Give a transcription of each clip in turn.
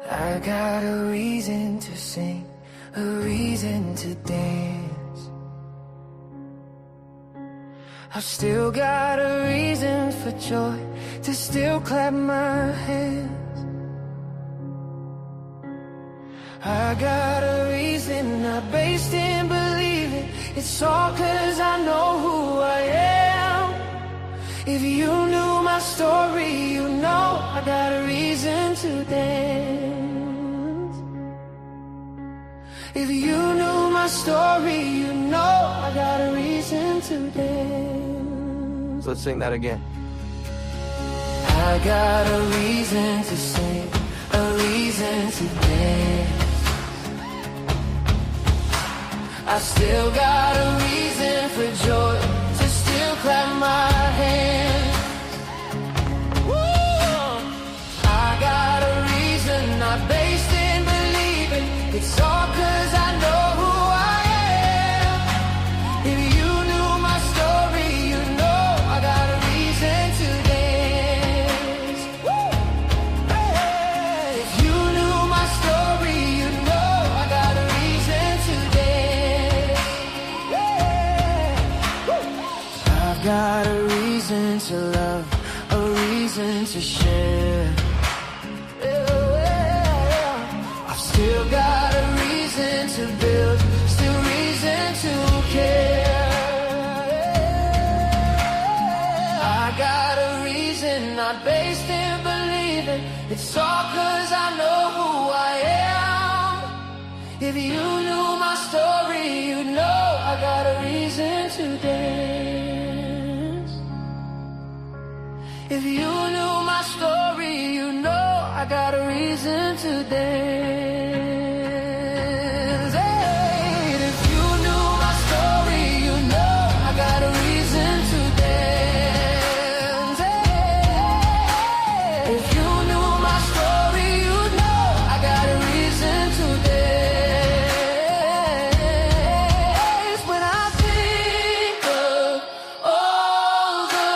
I got a reason to sing, a reason to dance. I've still got a reason for joy, to still clap my hands. I got a reason, not based in believing. It's all 'cause I know who I am. If you knew my story, you know I got a reason to dance. If you knew my story, you know I got a reason to dance. Let's sing that again. I got a reason to sing, a reason to dance. I still got a reason for joy, to still clap my hands. Woo! I got a reason, not based in believing. It's all 'cause I know who I am. If you knew my story, you know I got a reason to dance. Woo! Hey! If you knew my story, you know I got a reason to dance. Yeah! Woo! I've got a reason to love, a reason to share. I've still got a reason to build, still reason to care. I got a reason, not based in believing. It's all 'cause I know who I am. If you knew my story, you know I got a reason to dance. If you knew my story, you know I got a reason to dance. Hey, if you knew my story, you know I got a reason to dance. Hey, if you knew my story, you know I got a reason to dance. When I think of all the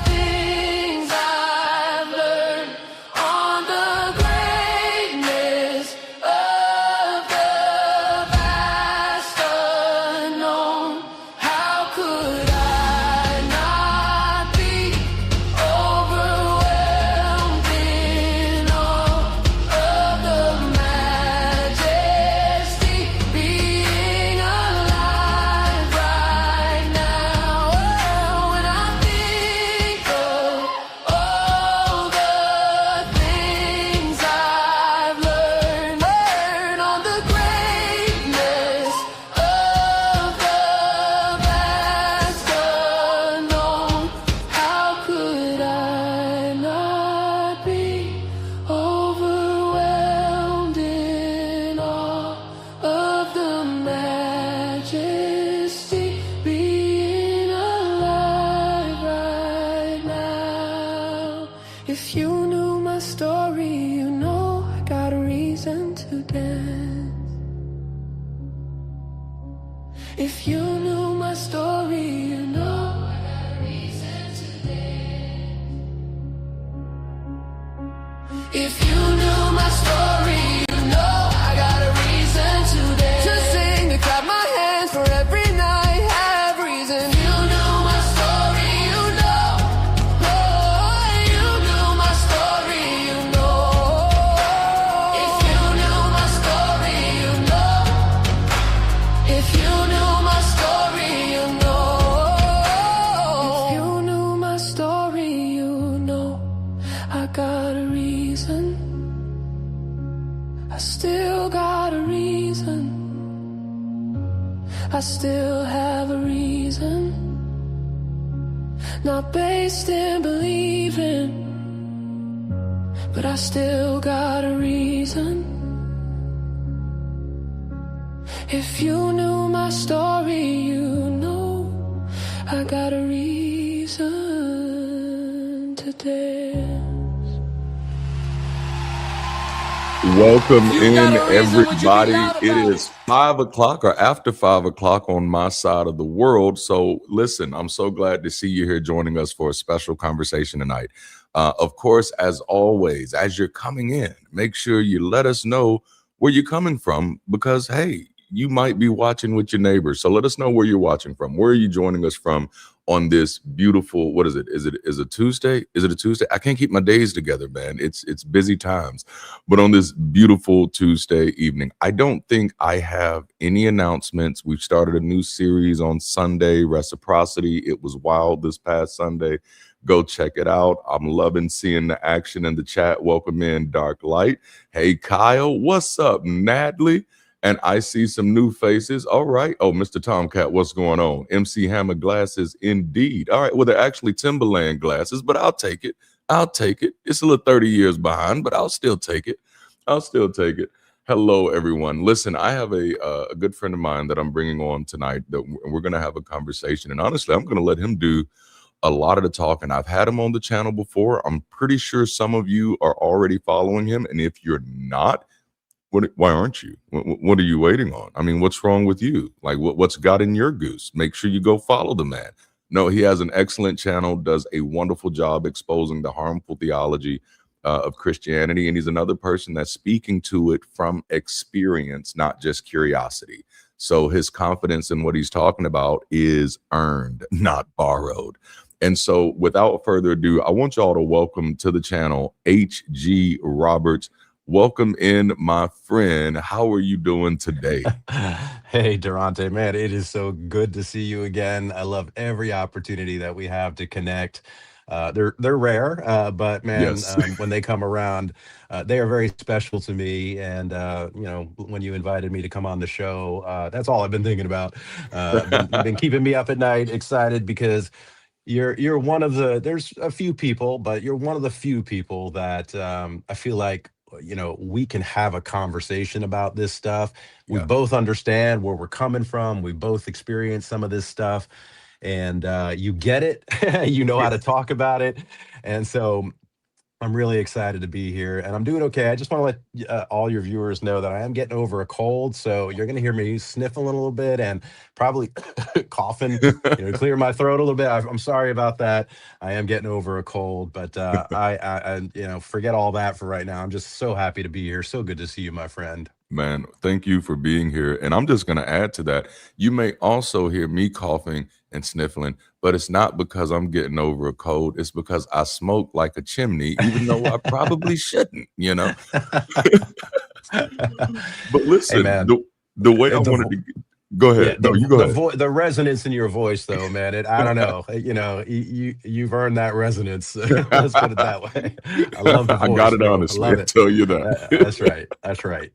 things I've learned on the greatness of the vast unknown, how could I not be overwhelmed in awe of the majesty being alive right now? When I think of all the things I've learned on the greatness of the vast unknown, how could I not be overwhelmed in awe of the majesty being alive right now? If you knew my story, you know I got a reason to dance. If you knew my story, you know I got a reason to dance. If you knew my story, you know I got a reason to dance. To sing, to clap my hands for every night, have reason. If you knew my story, you know. Oh, you knew my story, you know. If you knew my story, you know. If you knew my story, you know. If you knew my story, you know I got a reason. I still got a reason. I still have a reason, not based in believing, but I still got a reason. If you knew my story, you know I got a reason to dance. Welcome You got in, a reason, would you be everybody. loud It about it? is 5 o'clock or after 5 o'clock on my side of the world. So, listen, I'm so glad to see you here joining us for a special conversation tonight. Of course, as always, as you're coming in, make sure you let us know where you're coming from because, hey, you might be watching with your neighbors. So let us know where you're watching from. Where are you joining us from on this beautiful, what is it? Is it Tuesday? Is it a Tuesday? I can't keep my days together, man. It's busy times. But on this beautiful Tuesday evening, I don't think I have any announcements. We've started a new series on Sunday, Reciprocity. It was wild this past Sunday. Go check it out. I'm loving seeing the action in the chat. Welcome in, Dark Light. Hey, Kyle, what's up, Nadley? And I see some new faces. All right. Oh, Mr. Tomcat, what's going on? MC Hammer glasses, indeed. All right. Well, they're actually Timberland glasses, but I'll take it. I'll take it. It's a little 30 years behind, but I'll still take it. I'll still take it. Hello, everyone. Listen, I have a good friend of mine that I'm bringing on tonight. That we're going to have a conversation, and honestly, I'm going to let him do a lot of the talking. I've had him on the channel before. I'm pretty sure some of you are already following him, and if you're not, why aren't you? What are you waiting on? I mean, what's wrong with you? Like, what's got in your goose? Make sure you go follow the man. No, he has an excellent channel, does a wonderful job exposing the harmful theology of Christianity. And he's another person that's speaking to it from experience, not just curiosity. So his confidence in what he's talking about is earned, not borrowed. And so, without further ado, I want y'all to welcome to the channel H.G. Roberts. Welcome in, my friend. How are you doing today? Hey, Darante, man, it is so good to see you again. I love every opportunity that we have to connect. They're rare, but man, Yes. when they come around, they are very special to me. And when you invited me to come on the show, that's all I've been thinking about. Been keeping me up at night, excited because you're one of the there's a few people, but you're one of the few people that I feel like we can have a conversation about this stuff. We Yeah. both understand where we're coming from. We both experience some of this stuff, and you get it. You know how to Yes. talk about it, and so I'm really excited to be here, and I'm doing okay. I just want to let all your viewers know that I am getting over a cold, so you're going to hear me sniffling a little bit and probably coughing, clear my throat a little bit. I'm sorry about that. I am getting over a cold, but forget all that for right now. I'm just so happy to be here. So good to see you, my friend. Man, thank you for being here. And I'm just going to add to that. You may also hear me coughing and sniffling, but it's not because I'm getting over a cold. It's because I smoke like a chimney, even though I probably shouldn't. But Hey, listen, man, the way I the wanted to go Yeah, ahead. No, you go ahead. the resonance in your voice, though, man. I don't know. You've earned that resonance. Let's put it that way. I love the I got voice, it bro. I honestly. I love it. tell you that. That's right. That's right.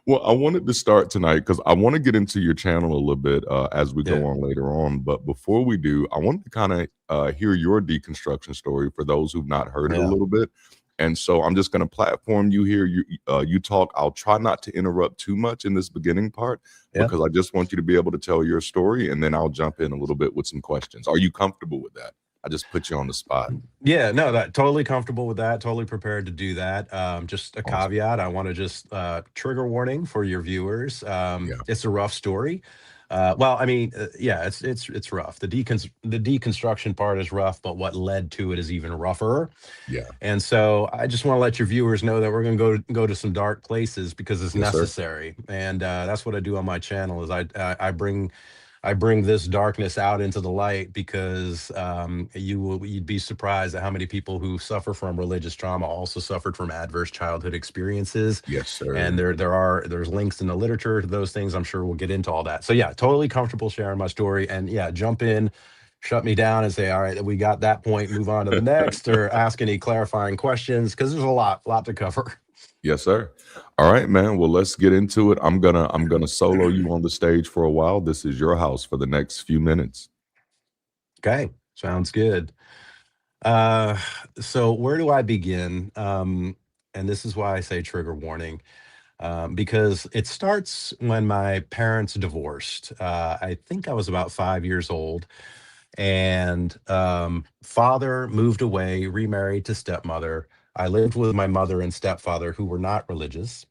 Well, I wanted to start tonight because I want to get into your channel a little bit as we Yeah. go on later on. But before we do, I wanted to kind of hear your deconstruction story for those who've not heard it a Yeah. little bit. And so I'm just going to platform you here. You talk. I'll try not to interrupt too much in this beginning part Yeah. because I just want you to be able to tell your story, and then I'll jump in a little bit with some questions. Are you comfortable with that? I just put you on the spot. Yeah, no, that totally comfortable with that. Totally prepared to do that. Just a Awesome. caveat. I want to just trigger warning for your viewers. Yeah. It's a rough story. Well, I mean, yeah, it's rough. The deconstruction part is rough, but what led to it is even rougher. Yeah. And so I just want to let your viewers know that we're going to go to some dark places because it's Yes, sir. necessary. And that's what I do on my channel is I bring this darkness out into the light because you'd be surprised at how many people who suffer from religious trauma also suffered from adverse childhood experiences. Yes, And sir. there's links in the literature to those things. I'm sure we'll get into all that. So yeah, totally comfortable sharing my story. And yeah, jump in, shut me down and say, all right, we got that point, move on to the next, or ask any clarifying questions because there's a lot to cover. Yes, sir. All right, man. Well, let's get into it. I'm gonna solo you on the stage for a while. This is your house for the next few minutes. Okay, sounds good. Uh, so where do I begin? And this is why I say trigger warning, because it starts when my parents divorced. I think I was about 5 years old, and father moved away, remarried to stepmother. I lived with my mother and stepfather who were not religious.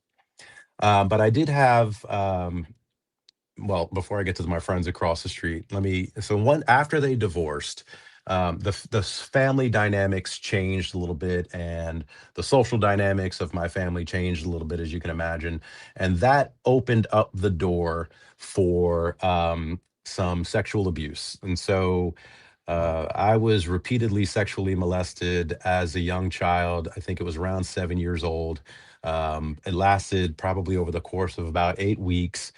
But I did have, well, before I get to my friends across the street, after they divorced, the family dynamics changed a little bit, and the social dynamics of my family changed a little bit, as you can imagine. And that opened up the door for some sexual abuse. And so Wow. I was repeatedly sexually molested as a young child. I think it was around 7 years old. It lasted probably over the course of about 8 weeks.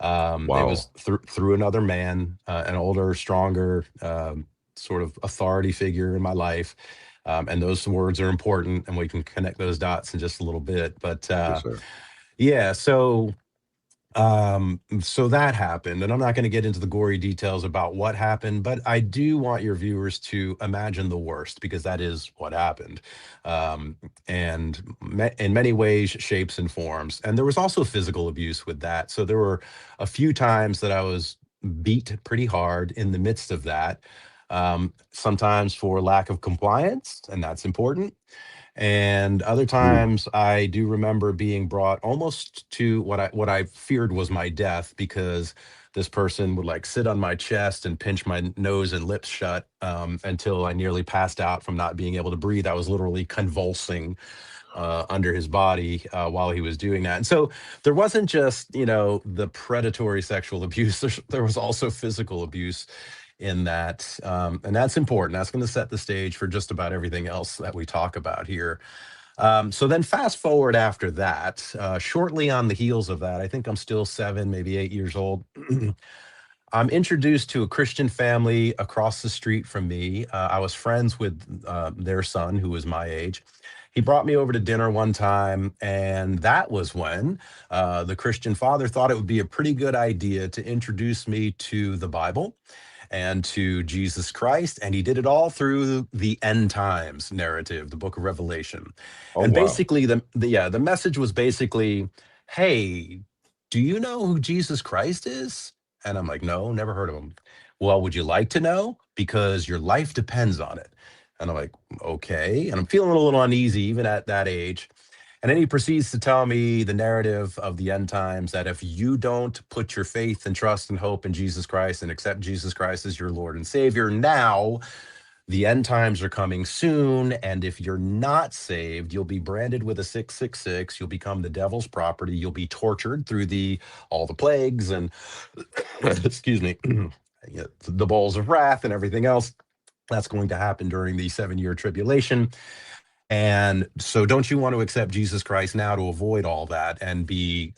It was Wow. through another man, an older, stronger, sort of authority figure in my life. And those words are important, and we can connect those dots in just a little bit. But Yes, sir. yeah, so that happened, and I'm not going to get into the gory details about what happened, but I do want your viewers to imagine the worst, because that is what happened. And in many ways, shapes and forms. And there was also physical abuse with that. So there were a few times that I was beat pretty hard in the midst of that. Sometimes for lack of compliance, and that's important. And other Ooh. times I do remember being brought almost to what I feared was my death, because this person would like sit on my chest and pinch my nose and lips shut, until I nearly passed out from not being able to breathe. I was literally convulsing under his body while he was doing that. And so there wasn't just, the predatory sexual abuse. There was also physical abuse in that. And that's important. That's going to set the stage for just about everything else that we talk about here. So then fast forward after that, shortly on the heels of that, I think I'm still 7, maybe 8 years old. I'm introduced to a Christian family across the street from me. I was friends with their son, who was my age. He brought me over to dinner one time, and that was when the Christian father thought it would be a pretty good idea to introduce me to the Bible and to Jesus Christ. And he did it all through the end times narrative, the book of Revelation. Oh, And wow. basically, the message was basically, hey, do you know who Jesus Christ is? And I'm like, no, never heard of him. Well, would you like to know? Because your life depends on it. And I'm like, okay. And I'm feeling a little uneasy even at that age. And then he proceeds to tell me the narrative of the end times, that if you don't put your faith and trust and hope in Jesus Christ and accept Jesus Christ as your Lord and Savior now, the end times are coming soon. And if you're not saved, you'll be branded with a 666. You'll become the devil's property. You'll be tortured through all the plagues and excuse me, the bowls of wrath and everything else that's going to happen during the 7-year tribulation. And so, don't you want to accept Jesus Christ now to avoid all that and be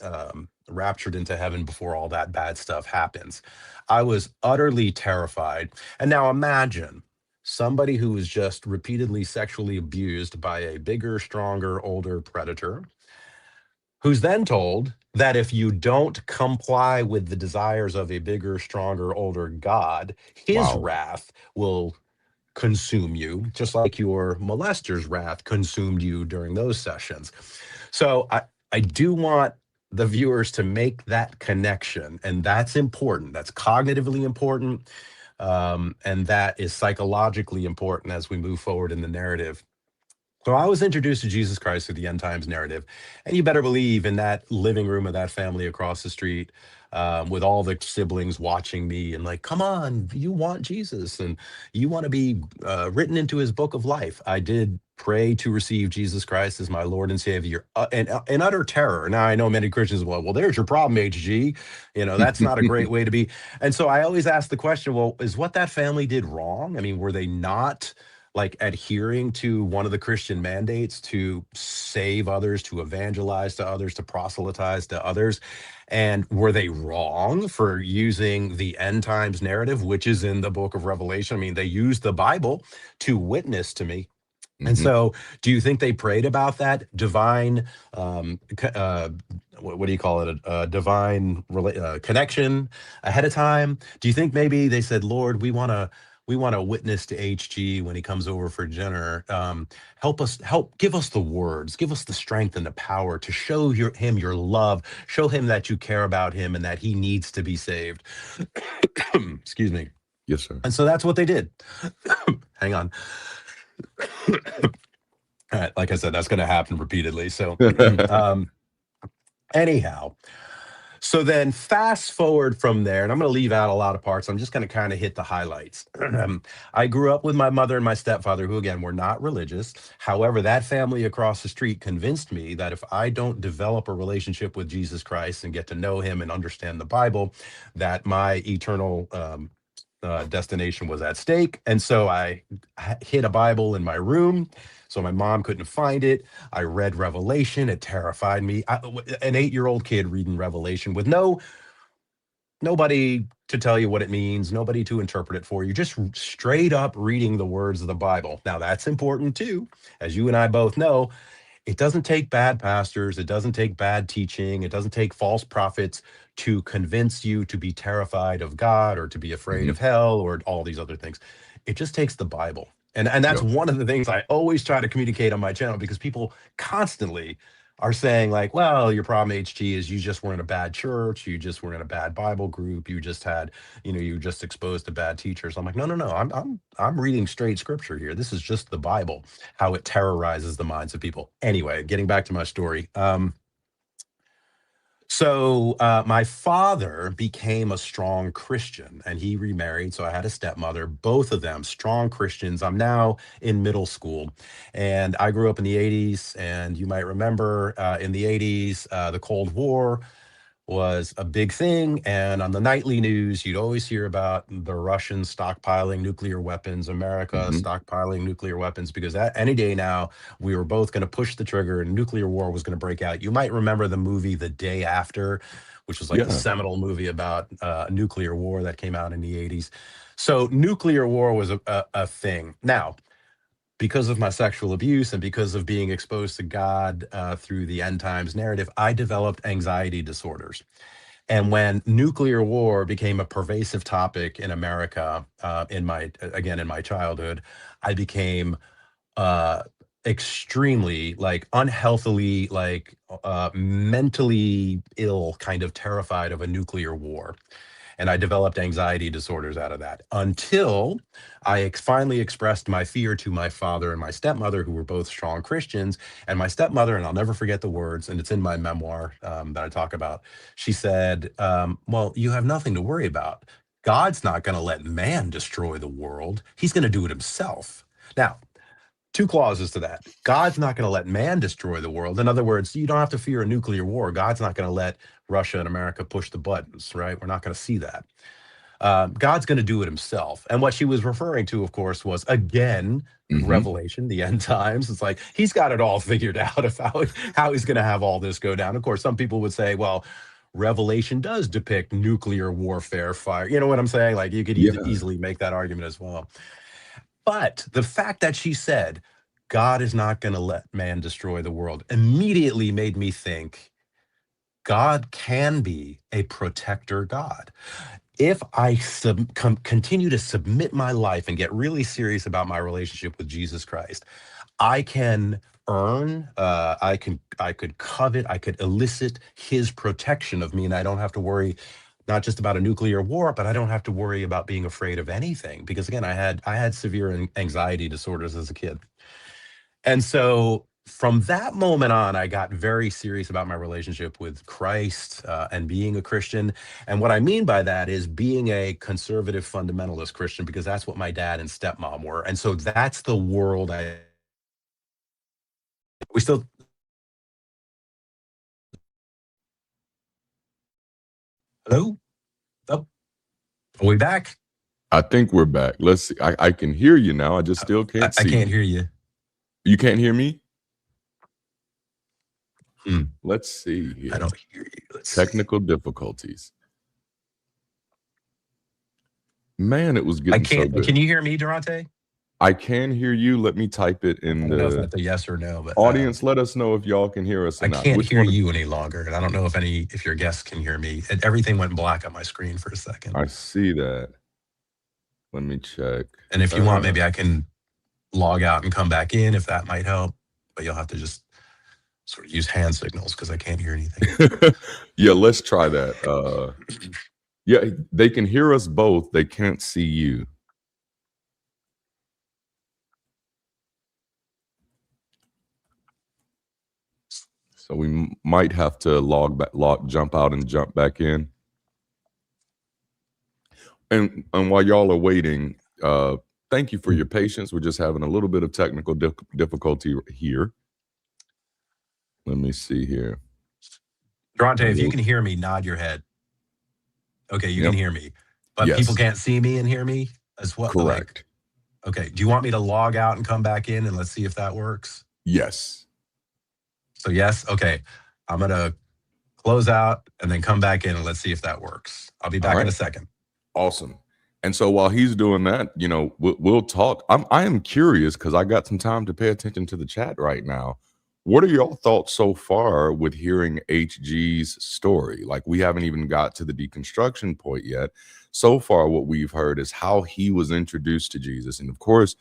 raptured into heaven before all that bad stuff happens? I was utterly terrified. And now imagine somebody who is just repeatedly sexually abused by a bigger, stronger, older predator, who's then told that if you don't comply with the desires of a bigger, stronger, older God, his Wow. wrath will consume you, just like your molester's wrath consumed you during those sessions. So I do want the viewers to make that connection, and that's important. That's cognitively important, and that is psychologically important as we move forward in the narrative. So I was introduced to Jesus Christ through the end times narrative, and you better believe in that living room of that family across the street, with all the siblings watching me and like, come on, you want Jesus and you want to be written into his book of life. I did pray to receive Jesus Christ as my Lord and Savior, and in utter terror. Now I know many Christians, well, there's your problem, HG. That's not a great way to be. And so I always ask the question, well, is what that family did wrong? I mean, were they not like adhering to one of the Christian mandates to save others, to evangelize to others, to proselytize to others? And were they wrong for using the end times narrative, which is in the book of Revelation? I mean, they used the Bible to witness to me. And Hmm. so, do you think they prayed about that divine, what do you call it, a divine connection ahead of time? Do you think maybe they said, "Lord, we want to witness to HG when he comes over for dinner. Give us the words, give us the strength and the power to show him your love, show him that you care about him and that he needs to be saved." Excuse me. Yes, sir. And so that's what they did. Hang on. Like I said, that's going to happen repeatedly. So, anyhow, so then fast forward from there, and I'm going to leave out a lot of parts. I'm just going to kind of hit the highlights. I grew up with my mother and my stepfather, who again were not religious. However, that family across the street convinced me that if I don't develop a relationship with Jesus Christ and get to know him and understand the Bible, that my eternal destination was at stake. And so I hid a Bible in my room so my mom couldn't find it. I read Revelation. It terrified me. An 8-year-old kid reading Revelation with nobody to tell you what it means, nobody to interpret it for you, just straight up reading the words of the Bible. Now, that's important too. As you and I both know, it doesn't take bad pastors, it doesn't take bad teaching, it doesn't take false prophets to convince you to be terrified of God or to be afraid Mhm. of hell or all these other things. It just takes the Bible. And that's Yep. one of the things I always try to communicate on my channel, because people constantly are saying like, well, your problem, HG, is you just were in a bad church, you just were in a bad Bible group, you just had, you were just exposed to bad teachers. I'm like, no, I'm reading straight scripture here. This is just the Bible, how it terrorizes the minds of people. Anyway, getting back to my story. So my father became a strong Christian and he remarried. So I had a stepmother, both of them strong Christians. I'm now in middle school and I grew up in the 80s. And you might remember in the 80s, the Cold War was a big thing. And on the nightly news, you'd always hear about the Russians stockpiling nuclear weapons, America Mhm. stockpiling nuclear weapons, because that any day now, we were both going to push the trigger and nuclear war was going to break out. You might remember the movie The Day After, which was like the Yeah. seminal movie about nuclear war that came out in the 80s. So nuclear war was a thing. Now, because of my sexual abuse and because of being exposed to God through the end times narrative, I developed anxiety disorders. And when nuclear war became a pervasive topic in America, in my childhood, I became uh, extremely like unhealthily, like mentally ill, kind of terrified of a nuclear war. And I developed anxiety disorders out of that until I finally expressed my fear to my father and my stepmother, who were both strong Christians. And my stepmother, and I'll never forget the words, and it's in my memoir that I talk about. She said, well, you have nothing to worry about. God's not going to let man destroy the world. He's going to do it himself. Now, two clauses to that. God's not going to let man destroy the world. In other words, you don't have to fear a nuclear war. God's not going to let Russia and America push the buttons, right? We're not going to see that. God's going to do it himself. And what she was referring to, of course, was again, Mhm. Revelation, the end times. It's like he's got it all figured out of how he's going to have all this go down. Of course, some people would say, well, Revelation does depict nuclear warfare, fire. You know what I'm saying? Like you could Yeah. easily make that argument as well. But the fact that she said, God is not going to let man destroy the world, immediately made me think God can be a protector God. If I continue to submit my life and get really serious about my relationship with Jesus Christ, I can earn, I could covet, I could elicit his protection of me, and I don't have to worry not just about a nuclear war, but I don't have to worry about being afraid of anything. Because again, I had severe anxiety disorders as a kid. And so from that moment on, I got very serious about my relationship with Christ and being a Christian. And what I mean by that is being a conservative fundamentalist Christian, because that's what my dad and stepmom were. And so that's the world we still, hello? Oh, are we back? I think we're back. Let's see. I can hear you now. I just still can't I see can't you. hear you. You can't hear me? Hmm, Let's see I here. don't hear you. Let's see. Technical difficulties. Man, it was I getting so can't. Can good. you hear me, Darante? I can hear you. Let me type it I in don't know if the that's a yes or no, but audience. Let us know if y'all can hear us or I not. can't Which hear one? you any longer, and I don't know if your guests can hear me. Everything went black on my screen for a second. I see that. Let me check. And if you want, maybe I can log out and come back in if that might help. But you'll have to just sort of use hand signals because I can't hear anything. Yeah, let's try that. Yeah, they can hear us both. They can't see you. So we might have to jump out and jump back in. And while y'all are waiting, thank you for your patience. We're just having a little bit of technical difficulty here. Let me see here. Darante, if you can hear me, nod your head. Okay, you can hear me. But yes. People can't see me and hear me as well? Correct. Okay, do you want me to log out and come back in and let's see if that works? Yes. So yes? Okay. I'm going to close out and then come back in and let's see if that works. I'll be back in a second. Awesome. And so while he's doing that, you know, we'll talk. I am curious because I got some time to pay attention to the chat right now. What are y'all thoughts so far with hearing HG's story? Like, we haven't even got to the deconstruction point yet. So far, what we've heard is how he was introduced to Jesus. And of course,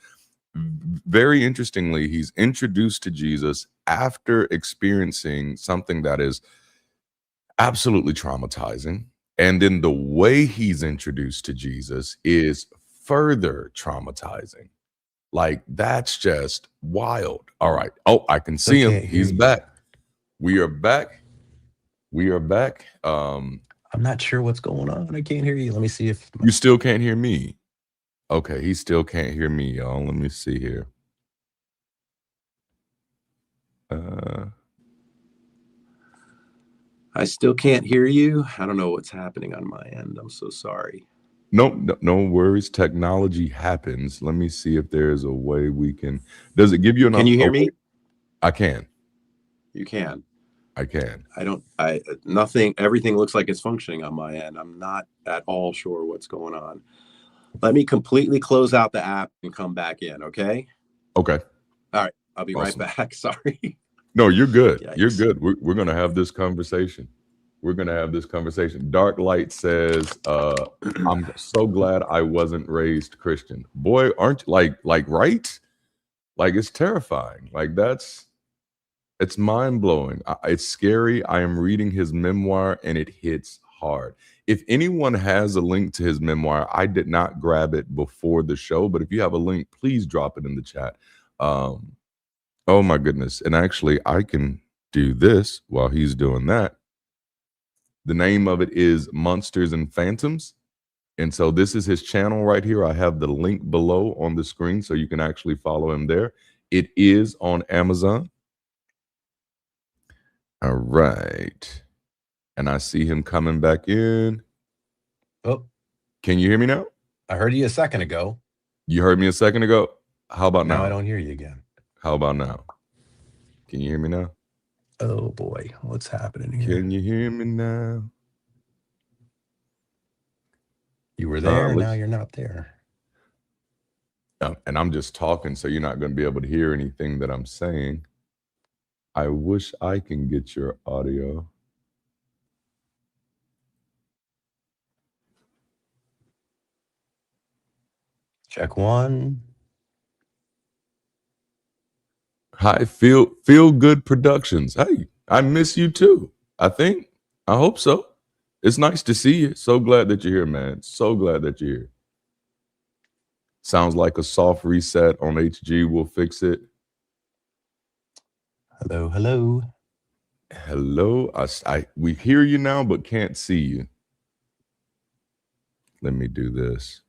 very interestingly, he's introduced to Jesus after experiencing something that is absolutely traumatizing. And then the way he's introduced to Jesus is further traumatizing. Like, that's just wild. All right. Oh, I can see him. He's back. We are back. We are back. I'm not sure what's going on. I can't hear you. Let me see if you still can't hear me. Okay, he still can't hear me, y'all. Let me see here. I still can't hear you. I don't know what's happening on my end. I'm so sorry. No worries. Technology happens. Let me see if there's a way we can. Does it give you enough? Can you hear me? I can. You can. I can. Nothing. Everything looks like it's functioning on my end. I'm not at all sure what's going on. Let me completely close out the app and come back in. Okay. Okay. All right. I'll be right back. Sorry. No, you're good. Yikes. You're good. We're going to have this conversation. We're going to have this conversation. Dark Light says, I'm so glad I wasn't raised Christian. Boy, aren't you like, right? Like, it's terrifying. Like, it's mind blowing. It's scary. I am reading his memoir and it hits hard. If anyone has a link to his memoir, I did not grab it before the show, but if you have a link, please drop it in the chat. Oh my goodness. And actually, I can do this while he's doing that. The name of it is Monsters and Phantoms. And so this is his channel right here. I have the link below on the screen so you can actually follow him there. It is on Amazon. All right. And I see him coming back in. Oh. Can you hear me now? I heard you a second ago. You heard me a second ago? How about now? Now I don't hear you again. How about now? Can you hear me now? Oh boy, what's happening here? Can you hear me now? You were there, now you're not there. And I'm just talking, so you're not going to be able to hear anything that I'm saying. I wish I can get your audio. Check one. Hi, Feel Good Productions. Hey, I miss you too. I hope so. It's nice to see you. So glad that you're here, man. So glad that you're here. Sounds like a soft reset on HG will fix it. Hello, hello. Hello. We hear you now, but can't see you. Let me do this.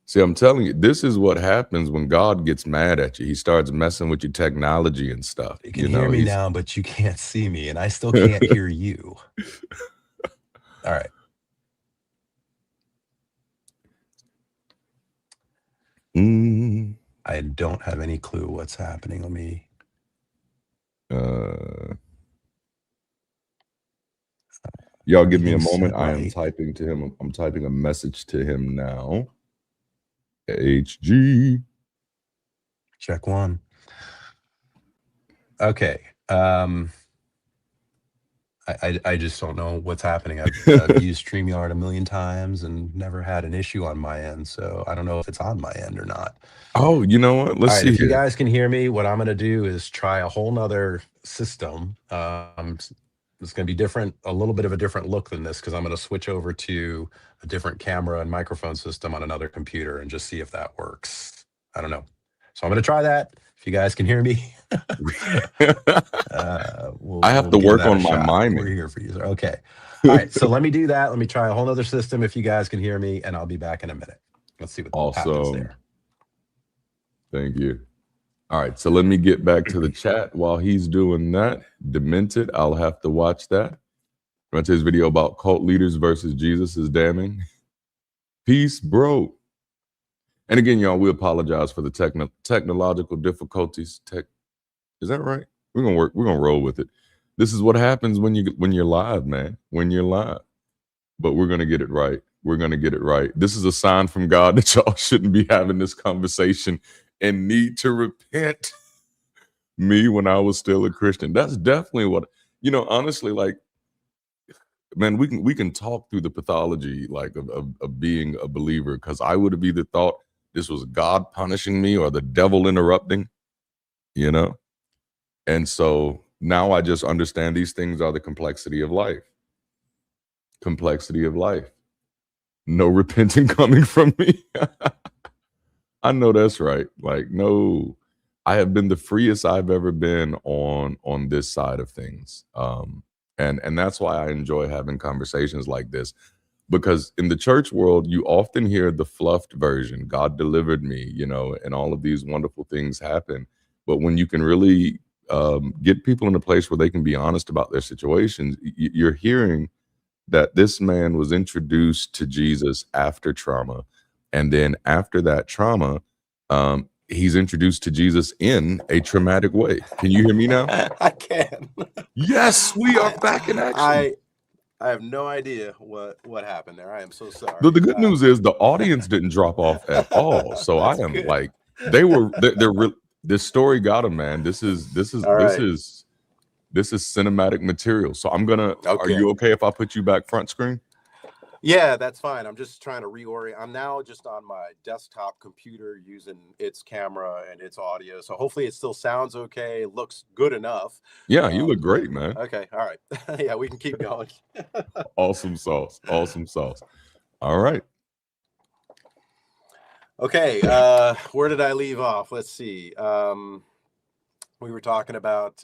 See, I'm telling you, this is what happens when God gets mad at you. He starts messing with your technology and stuff. You can hear me now, but you can't see me, and I still can't hear you. All right. I don't have any clue what's happening. Let me. Y'all give me a moment. I am typing to him. I'm typing a message to him now. HG. Check one. Okay. I just don't know what's happening. I've used StreamYard a million times and never had an issue on my end. So I don't know if it's on my end or not. Oh, you know what? Let's see. If you guys can hear me, what I'm going to do is try a whole nother system. It's going to be different, a little bit of a different look than this, because I'm going to switch over to a different camera and microphone system on another computer and just see if that works. I don't know. So I'm going to try that. If you guys can hear me, I have we'll to give work that a on my shot. We're miming. here for you, sir. Okay. All right. So let me do that. Let me try a whole other system if you guys can hear me, and I'll be back in a minute. Let's see what happens Awesome. there. Thank you. All right, so let me get back to the chat while he's doing that. Demented, I'll have to watch that. His video about cult leaders versus Jesus is damning. Peace, bro. And again, y'all, we apologize for the technological difficulties. Is that right? We're gonna roll with it. This is what happens when you're live, man. When you're live. But we're gonna get it right. We're gonna get it right. This is a sign from God that y'all shouldn't be having this conversation and need to repent. Me when I was still a Christian. That's definitely what, honestly, like, man, we can talk through the pathology, like, of being a believer, because I would have either thought this was God punishing me or the devil interrupting, and so now I just understand these things are the complexity of life. No repenting coming from me. I know that's right. Like, no, I have been the freest I've ever been on this side of things. And that's why I enjoy having conversations like this, because in the church world, you often hear the fluffed version, God delivered me, and all of these wonderful things happen. But when you can really get people in a place where they can be honest about their situations, you're hearing that this man was introduced to Jesus after trauma. And then after that trauma, he's introduced to Jesus in a traumatic way. Can you hear me now? I can. Yes, we are back in action. I have no idea what happened there. I am so sorry. The good news is the audience didn't drop off at all. So I am good. Like, this story got him, man. This is cinematic material. So I'm gonna. Okay. Are you okay if I put you back front screen? Yeah, that's fine. I'm just trying to reorient. I'm now just on my desktop computer using its camera and its audio. So hopefully it still sounds okay. It looks good enough. Yeah, you look great, man. Okay. All right. Yeah, we can keep going. Awesome sauce. Awesome sauce. All right. Okay. Where did I leave off? Let's see. We were talking about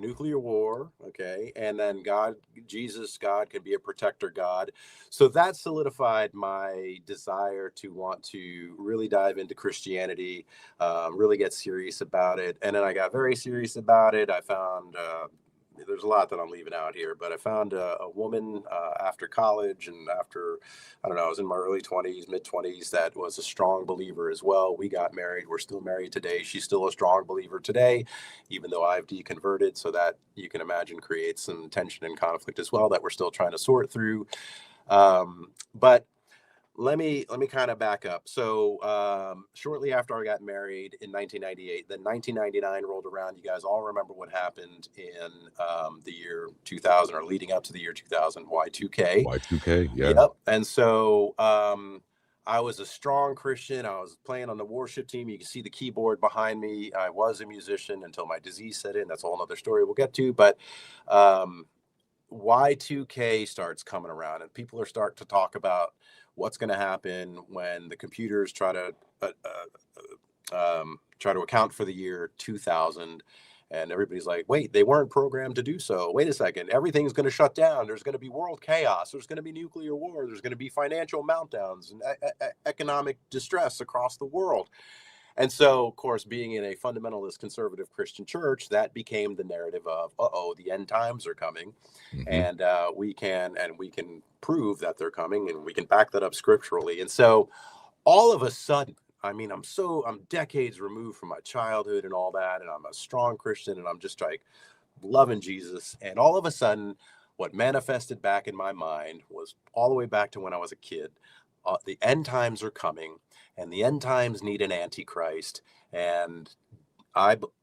nuclear war, okay, and then God can be a protector God. So that solidified my desire to want to really dive into Christianity, really get serious about it. And then I got very serious about it. I found there's a lot that I'm leaving out here, but I found a woman after college and after, I don't know, I was in my early 20s, mid 20s, that was a strong believer as well. We got married. We're still married today. She's still a strong believer today, even though I've deconverted. So that, you can imagine, creates some tension and conflict as well that we're still trying to sort through. But let me kind of back up. So shortly after I got married in 1998, then 1999 rolled around. You guys all remember what happened in the year 2000, or leading up to the year 2000, Y2K. Y2K, yeah. Yep. And so I was a strong Christian. I was playing on the worship team. You can see the keyboard behind me. I was a musician until my disease set in. That's a whole other story we'll get to. But Y2K starts coming around, and people are starting to talk about what's going to happen when the computers try to account for the year 2000. And everybody's like, wait, they weren't programmed to do so. Wait a second. Everything's going to shut down. There's going to be world chaos. There's going to be nuclear war. There's going to be financial meltdowns and economic distress across the world. And so, of course, being in a fundamentalist conservative Christian church, that became the narrative of, the end times are coming. Mm-hmm. And we can prove that they're coming, and we can back that up scripturally. And so all of a sudden, I mean, I'm decades removed from my childhood and all that, and I'm a strong Christian, and I'm just like loving Jesus. And all of a sudden, what manifested back in my mind was all the way back to when I was a kid. The end times are coming, and the end times need an antichrist. And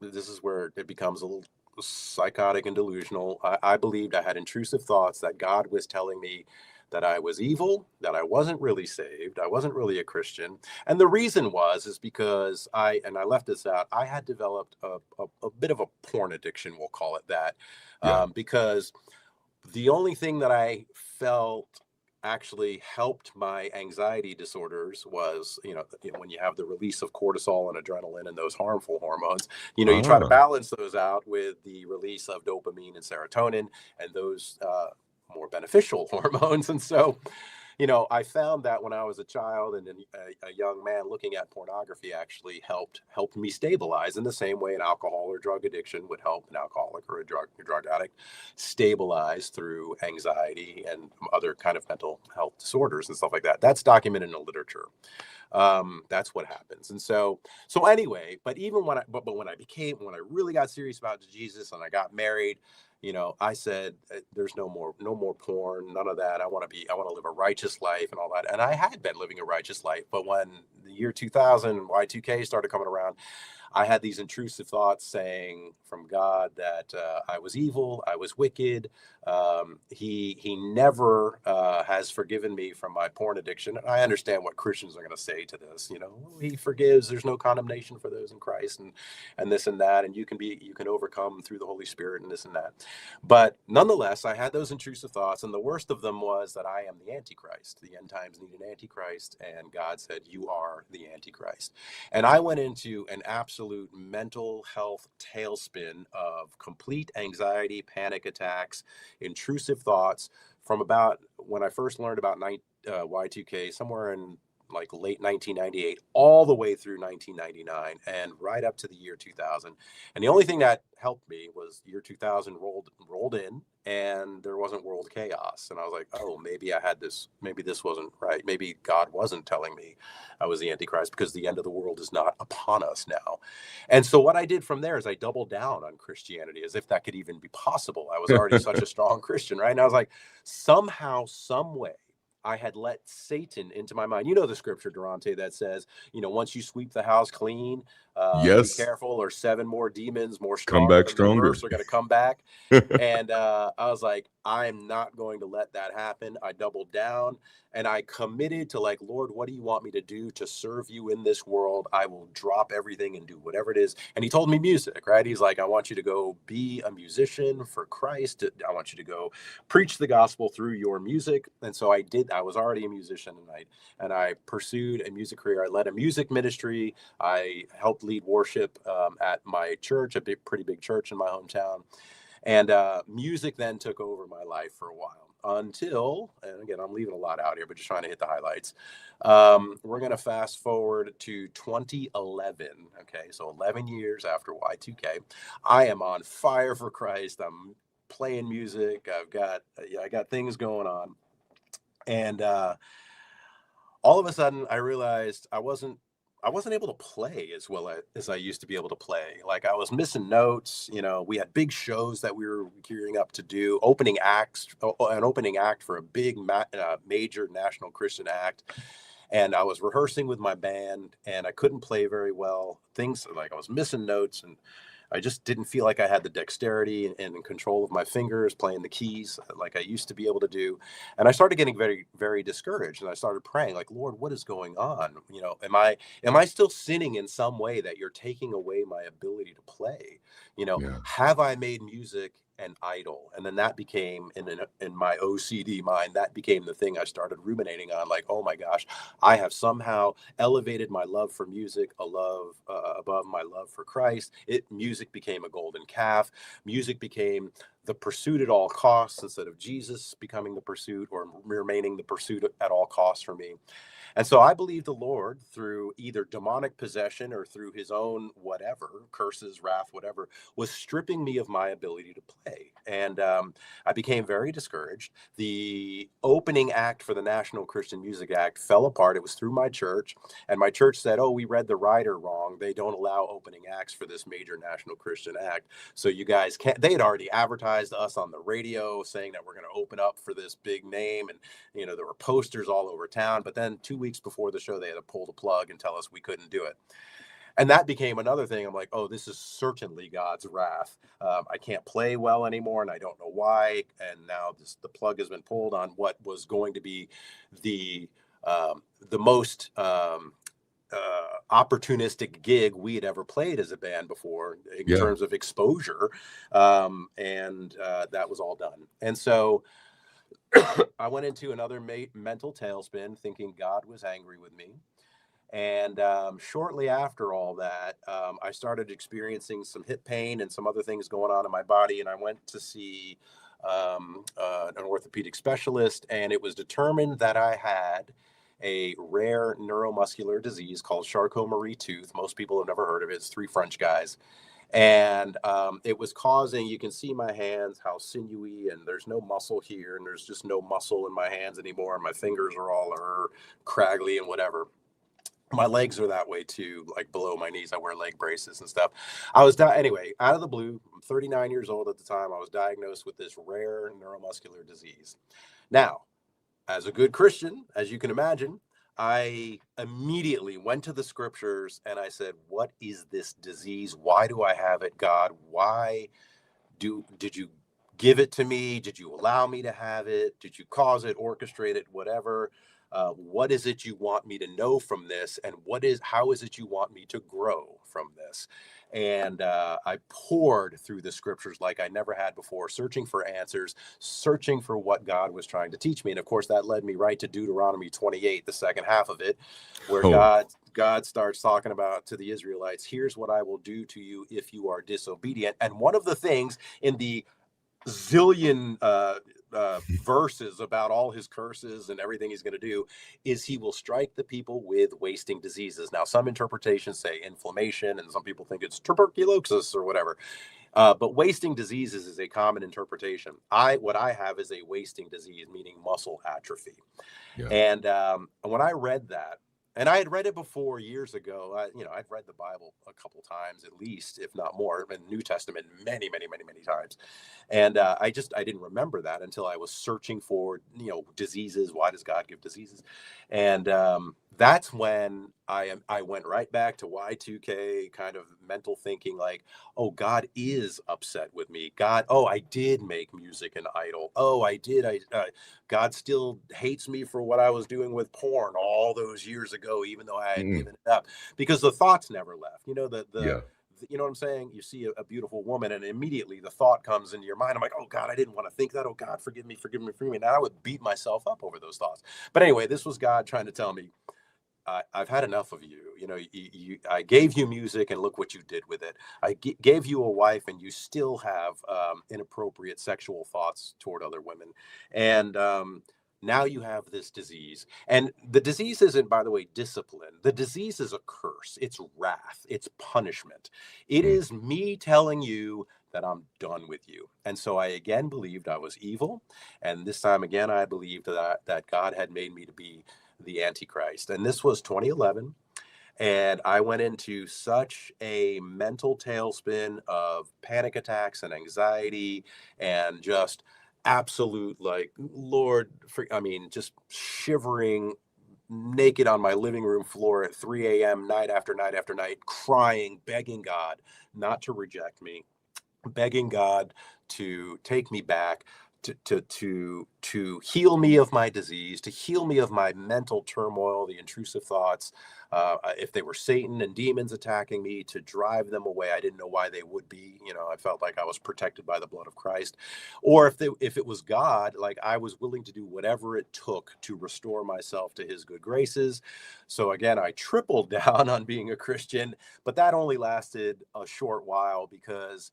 this is where it becomes a little psychotic and delusional. I believed I had intrusive thoughts that God was telling me that I was evil, that I wasn't really saved, I wasn't really a Christian. And the reason is because I left this out, I had developed a bit of a porn addiction, we'll call it that, Yeah. because the only thing that I felt actually helped my anxiety disorders was, when you have the release of cortisol and adrenaline and those harmful hormones, you try to Ah, balance those out with the release of dopamine and serotonin and those more beneficial hormones. And so, I found that when I was a child and a young man, looking at pornography actually helped me stabilize in the same way an alcohol or drug addiction would help an alcoholic or a drug addict stabilize through anxiety and other kind of mental health disorders and stuff like that. That's documented in the literature. That's what happens. And so anyway, but even when when I really got serious about Jesus and I got married, I said, there's no more porn, none of that. I want to live a righteous life and all that. And I had been living a righteous life, but when the year 2000 Y2K started coming around, I had these intrusive thoughts saying from God that I was evil, I was wicked. He never has forgiven me from my porn addiction. And I understand what Christians are going to say to this. He forgives. There's no condemnation for those in Christ, and this and that, and you can overcome through the Holy Spirit and this and that. But nonetheless, I had those intrusive thoughts, and the worst of them was that I am the Antichrist. The end times need an Antichrist, and God said, "You are the Antichrist." And I went into an absolute mental health tailspin of complete anxiety, panic attacks, intrusive thoughts from about when I first learned about Y2K, somewhere in like late 1998, all the way through 1999 and right up to the year 2000. And the only thing that helped me was year 2000 rolled in and there wasn't world chaos. And I was like, oh, maybe maybe this wasn't right. Maybe God wasn't telling me I was the Antichrist because the end of the world is not upon us now. And so what I did from there is I doubled down on Christianity as if that could even be possible. I was already such a strong Christian, right? And I was like, somehow, some way, I had let Satan into my mind. You know the scripture, Darante, that says, once you sweep the house clean, be yes. careful, or 7 more demons, more Come stronger back than stronger. diverse, are going to come back. And I was like, I'm not going to let that happen. I doubled down and I committed to like, Lord, what do you want me to do to serve you in this world? I will drop everything and do whatever it is. And he told me music, right? He's like, I want you to go be a musician for Christ. I want you to go preach the gospel through your music. And so I did. I was already a musician and I pursued a music career. I led a music ministry. I helped lead worship at my church, pretty big church in my hometown. And music then took over my life for a while until, and again, I'm leaving a lot out here, but just trying to hit the highlights. We're going to fast forward to 2011. Okay. So 11 years after Y2K, I am on fire for Christ. I'm playing music. I got things going on. And all of a sudden I realized I wasn't able to play as well as I used to be able to play. Like I was missing notes. We had big shows that we were gearing up to do, an opening act for a big major national Christian act. And I was rehearsing with my band and I couldn't play very well. Things like I was missing notes and I just didn't feel like I had the dexterity and control of my fingers playing the keys like I used to be able to do. And I started getting very, very discouraged. And I started praying like, Lord, what is going on? Am I still sinning in some way that you're taking away my ability to play? Yeah. Have I made music an idol? And then that became in my OCD mind, that became the thing I started ruminating on. Like, oh my gosh, I have somehow elevated my love for music above my love for Christ. Music became a golden calf. Music became the pursuit at all costs instead of Jesus becoming the pursuit or remaining the pursuit at all costs for me. And so I believe the Lord, through either demonic possession or through his own whatever, curses, wrath, whatever, was stripping me of my ability to play. And I became very discouraged. The opening act for the National Christian Music Act fell apart. It was through my church. And my church said, oh, we read the rider wrong. They don't allow opening acts for this major National Christian Act. So you guys can't. They had already advertised us on the radio saying that we're going to open up for this big name. And, there were posters all over town. But then 2 weeks before the show, they had to pull the plug and tell us we couldn't do it. And that became another thing. I'm like, oh, this is certainly God's wrath. I can't play well anymore, and I don't know why. And now the plug has been pulled on what was going to be the most opportunistic gig we had ever played as a band before in terms of exposure. And that was all done. And so I went into another mental tailspin thinking God was angry with me. And shortly after all that, I started experiencing some hip pain and some other things going on in my body. And I went to see an orthopedic specialist, and it was determined that I had a rare neuromuscular disease called Charcot-Marie-Tooth. Most people have never heard of it. It's 3 French guys. And it was causing, you can see my hands, how sinewy, and there's no muscle here, and there's just no muscle in my hands anymore. And my fingers are all craggly and whatever. My legs are that way too, like below my knees. I wear leg braces and stuff. Anyway, out of the blue, I'm 39 years old at the time. I was diagnosed with this rare neuromuscular disease. Now, as a good Christian, as you can imagine, I immediately went to the scriptures and I said, what is this disease? Why do I have it, God? Why did you give it to me? Did you allow me to have it? Did you cause it, orchestrate it, whatever? What is it you want me to know from this? And how is it you want me to grow from this? And I poured through the scriptures like I never had before, searching for answers, searching for what God was trying to teach me. And of course, that led me right to Deuteronomy 28, the second half of it, where God starts talking about to the Israelites, here's what I will do to you if you are disobedient. And one of the things in the zillion verses about all his curses and everything he's going to do is he will strike the people with wasting diseases. Now, some interpretations say inflammation, and some people think it's tuberculosis or whatever. But wasting diseases is a common interpretation. What I have is a wasting disease, meaning muscle atrophy. Yeah. And when I read that, and I had read it before years ago. I've read the Bible a couple times at least, if not more, and New Testament many, many, many, many times. And I didn't remember that until I was searching for, diseases. Why does God give diseases? And that's when I went right back to Y2K kind of mental thinking, like, oh, God is upset with me. I did make music an idol. Oh, I did. God still hates me for what I was doing with porn all those years ago, even though I had given it up, because the thoughts never left. You know what I'm saying? You see a beautiful woman and immediately the thought comes into your mind. I'm like, oh God, I didn't want to think that. Oh God, forgive me. And I would beat myself up over those thoughts. But anyway, this was God trying to tell me, I've had enough of you. I gave you music and look what you did with it. I gave you a wife and you still have inappropriate sexual thoughts toward other women. And now you have this disease. And the disease isn't, by the way, discipline. The disease is a curse. It's wrath. It's punishment. It is me telling you that I'm done with you. And so I again believed I was evil. And this time again, I believed that God had made me to be the Antichrist. And this was 2011. And I went into such a mental tailspin of panic attacks and anxiety and just absolute, like, just shivering naked on my living room floor at 3 a.m. night after night after night, crying, begging God not to reject me, begging God to take me back, to heal me of my disease, to heal me of my mental turmoil, the intrusive thoughts. If they were Satan and demons attacking me, to drive them away. I didn't know why they would be. I felt like I was protected by the blood of Christ. Or if it was God, like, I was willing to do whatever it took to restore myself to his good graces. So again, I tripled down on being a Christian, but that only lasted a short while, because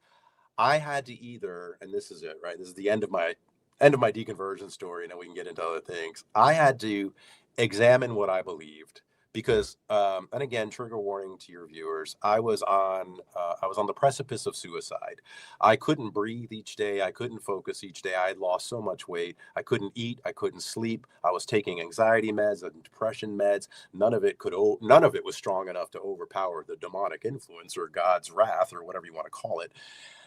I had to either, and this is it, right? This is the end of my deconversion story. And then we can get into other things. I had to examine what I believed, because, and again, trigger warning to your viewers, I was on the precipice of suicide. I couldn't breathe each day. I couldn't focus each day. I had lost so much weight. I couldn't eat. I couldn't sleep. I was taking anxiety meds and depression meds. None of it was strong enough to overpower the demonic influence or God's wrath or whatever you want to call it.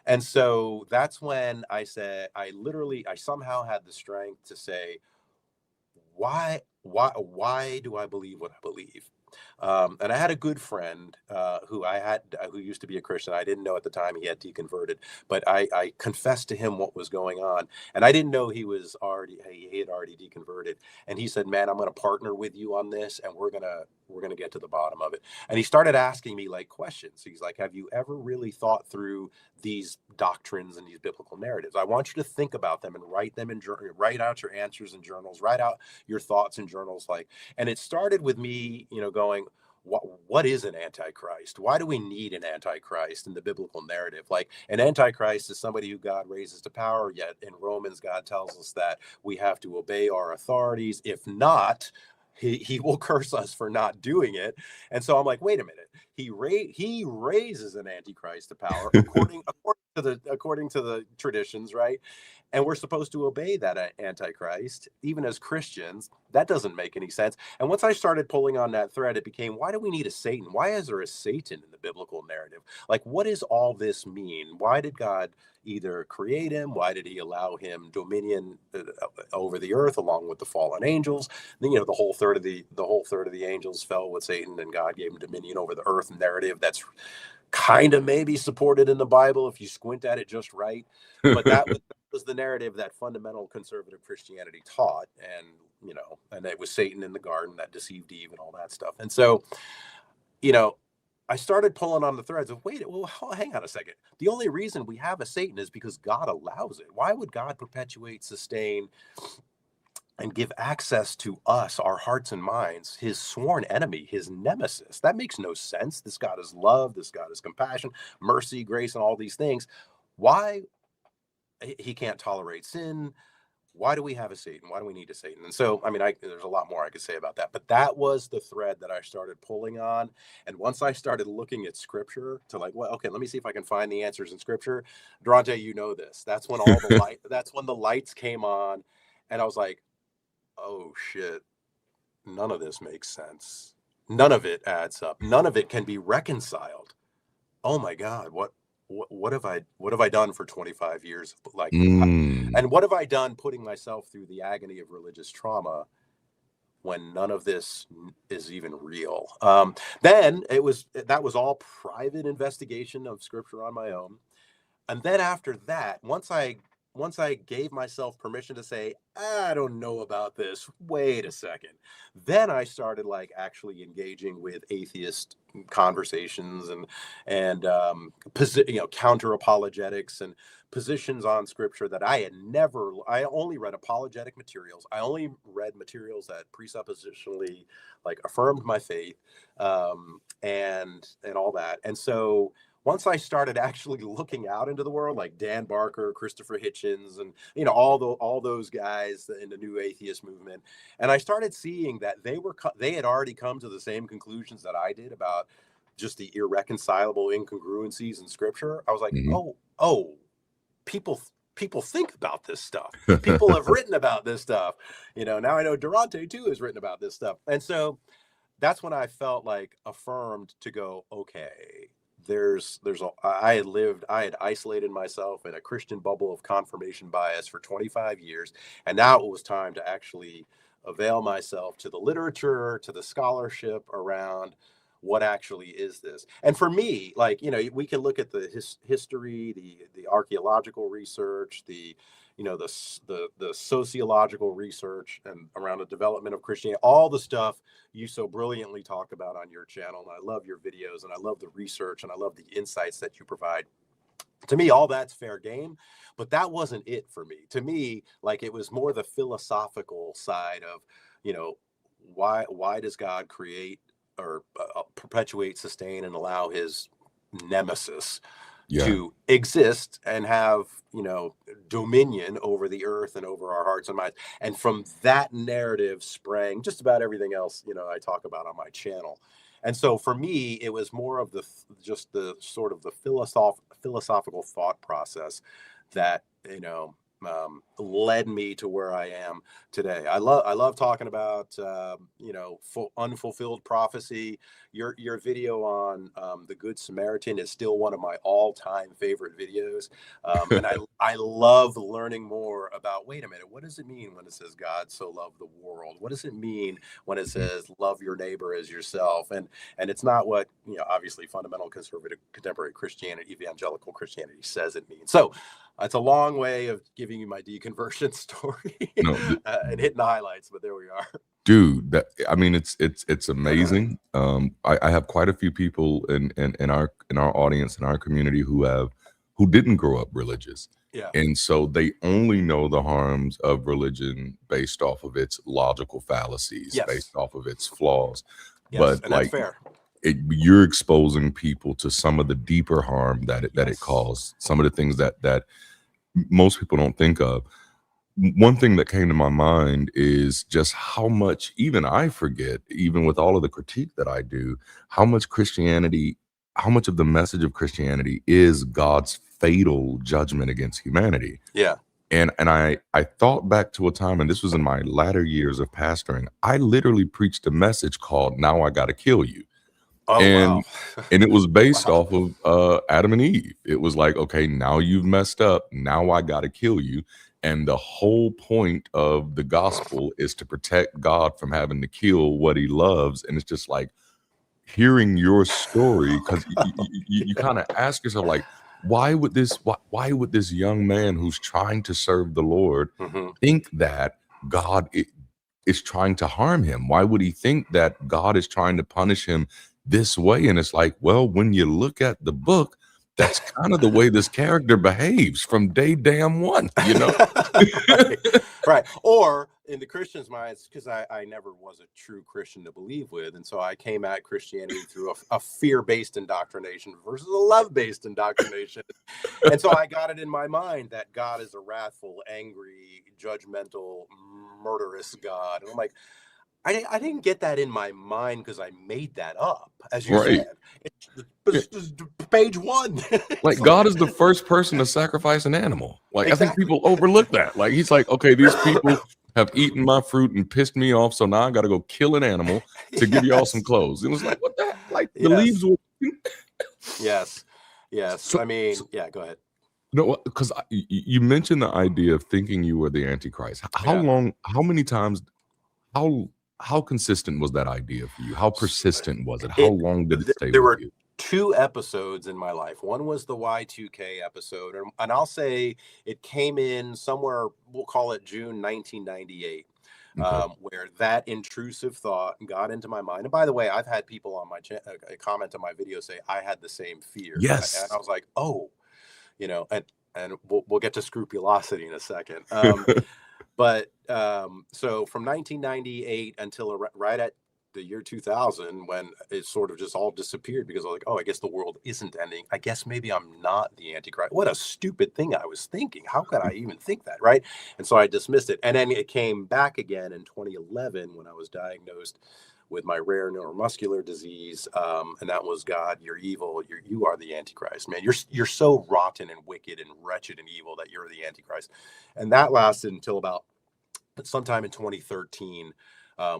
And so that's when I said, I somehow had the strength to say, why do I believe what I believe? And I had a good friend who used to be a Christian. I didn't know at the time he had deconverted, but I confessed to him what was going on, and I didn't know he had already deconverted. And he said, "Man, I'm going to partner with you on this, and we're gonna get to the bottom of it." And he started asking me like questions. He's like, "Have you ever really thought through these doctrines and these biblical narratives? I want you to think about them and write out your answers in journals, write out your thoughts in journals." Like, and it started with me, going, what is an antichrist? Why do we need an antichrist in the biblical narrative? Like, an antichrist is somebody who God raises to power, yet in Romans, God tells us that we have to obey our authorities. If not, he will curse us for not doing it. And so I'm like, wait a minute. He raises an antichrist to power according to the traditions, right? And we're supposed to obey that antichrist, even as Christians. That doesn't make any sense. And once I started pulling on that thread, it became, why do we need a Satan? Why is there a Satan in the biblical narrative? Like, what does all this mean? Why did God either create him? Why did he allow him dominion over the earth along with the fallen angels? Then, the whole third of the angels fell with Satan, and God gave him dominion over the earth narrative. That's kind of maybe supported in the Bible if you squint at it just right. But that was the narrative that fundamental conservative Christianity taught. And it was Satan in the garden that deceived Eve and all that stuff. And so, I started pulling on the threads of, hang on a second. The only reason we have a Satan is because God allows it. Why would God perpetuate, sustain, and give access to us, our hearts and minds, his sworn enemy, his nemesis? That makes no sense. This God is love. This God is compassion, mercy, grace, and all these things. Why? He can't tolerate sin. Why do we have a Satan? Why do we need a Satan? And so, there's a lot more I could say about that, but that was the thread that I started pulling on. And once I started looking at scripture to like, well, okay, let me see if I can find the answers in scripture. Darante, this. That's when that's when the lights came on. And I was like, oh shit, none of this makes sense. None of it adds up. None of it can be reconciled. Oh my God, what have I done for 25 years? Like, and what have I done putting myself through the agony of religious trauma when none of this is even real? Then that was all private investigation of scripture on my own. And then after that, once I gave myself permission to say, I don't know about this, wait a second, then I started like actually engaging with atheist conversations and counter apologetics and positions on scripture that I only read apologetic materials. I only read materials that presuppositionally like affirmed my faith, and all that. And so once I started actually looking out into the world, like Dan Barker, Christopher Hitchens, and all those guys in the new atheist movement, and I started seeing that they had already come to the same conclusions that I did about just the irreconcilable incongruencies in scripture. I was like, oh, people think about this stuff. People have written about this stuff. Now I know Darante too has written about this stuff, and so that's when I felt like affirmed to go, okay. I had isolated myself in a Christian bubble of confirmation bias for 25 years. And now it was time to actually avail myself to the literature, to the scholarship around what actually is this. And for me, like, we can look at the history, the archaeological research, the sociological research and around the development of Christianity, all the stuff you so brilliantly talk about on your channel. And I love your videos, and I love the research, and I love the insights that you provide. To me, all that's fair game, but that wasn't it for me. To me, like, it was more the philosophical side of, why does God create or perpetuate, sustain, and allow his nemesis to exist and have, dominion over the earth and over our hearts and minds. And from that narrative sprang just about everything else, I talk about on my channel. And so for me, it was more of the sort of the philosophical thought process that, led me to where I am today. I love talking about, unfulfilled prophecy. Your video on the Good Samaritan is still one of my all-time favorite videos. And I love learning more about, wait a minute, what does it mean when it says God so loved the world? What does it mean when it Mhm. says love your neighbor as yourself? And it's not what, obviously fundamental conservative contemporary Christianity, evangelical Christianity says it means. So it's a long way of giving you my deconversion story No, and hitting the highlights, but there we are. dude, I mean, it's amazing. I have quite a few people in our audience, in our community, who didn't grow up religious. Yeah. And so they only know the harms of religion based off of its logical fallacies, based Yes. off of its flaws. Yes. But And that's like, fair. you're exposing people to some of the deeper harm that it Yes. caused, some of the things that most people don't think of. One thing that came to my mind is just how much, even I forget, even with all of the critique that I do, how much of the message of Christianity is God's fatal judgment against humanity. Yeah. And I thought back to a time, and this was in my latter years of pastoring, I literally preached a message called "Now I Gotta Kill You." Oh, wow. And it was based Wow. off of Adam and Eve. It was like, okay, now you've messed up. Now I got to kill you. And the whole point of the gospel is to protect God from having to kill what he loves. And it's just like hearing your story, because you kind of ask yourself, like, why would this young man who's trying to serve the Lord Hmm. think that God is trying to harm him? Why would he think that God is trying to punish him this way? And it's like, well, when you look at the book, that's kind of the way this character behaves from day damn one, you know? Right. Right. Or in the Christian's mind, it's because I never was a true Christian to believe with. And so I came at Christianity through a fear-based indoctrination versus a love-based indoctrination. And so I got it in my mind that God is a wrathful, angry, judgmental, murderous God. And I'm like, I didn't get that in my mind because I made that up, as you Right. said. It's page one. Like, God is the first person to sacrifice an animal. Like, I think Exactly. people overlook that. Like, he's like, okay, these people have eaten my fruit and pissed me off, so now I got to go kill an animal to give y'all some Yes. clothes. It was like, what the heck? Like, the Yes. leaves were. Yes. Yes. I mean, yeah, go ahead. No, because you mentioned the idea of thinking you were the Antichrist. How Yeah. long? How many times? How consistent was that idea for you? How persistent was it? How long did it stay There with were you? two episodes in my life. One was the Y2K episode, and I'll say it came in somewhere, we'll call it June 1998. Okay. Where that intrusive thought got into my mind. And by the way, I've had people on my comment on my video say I had the same fear, and I Yes. was like, oh, and we'll get to scrupulosity in a second. But so from 1998 until right at the year 2000, when it sort of just all disappeared because I was like, oh, I guess the world isn't ending. I guess maybe I'm not the Antichrist. What a stupid thing I was thinking. How could I even think that? Right. And so I dismissed it. And then it came back again in 2011 when I was diagnosed with my rare neuromuscular disease. And that was, God, you're evil. You are the Antichrist, man. You're so rotten and wicked and wretched and evil that you're the Antichrist. And that lasted until about sometime in 2013,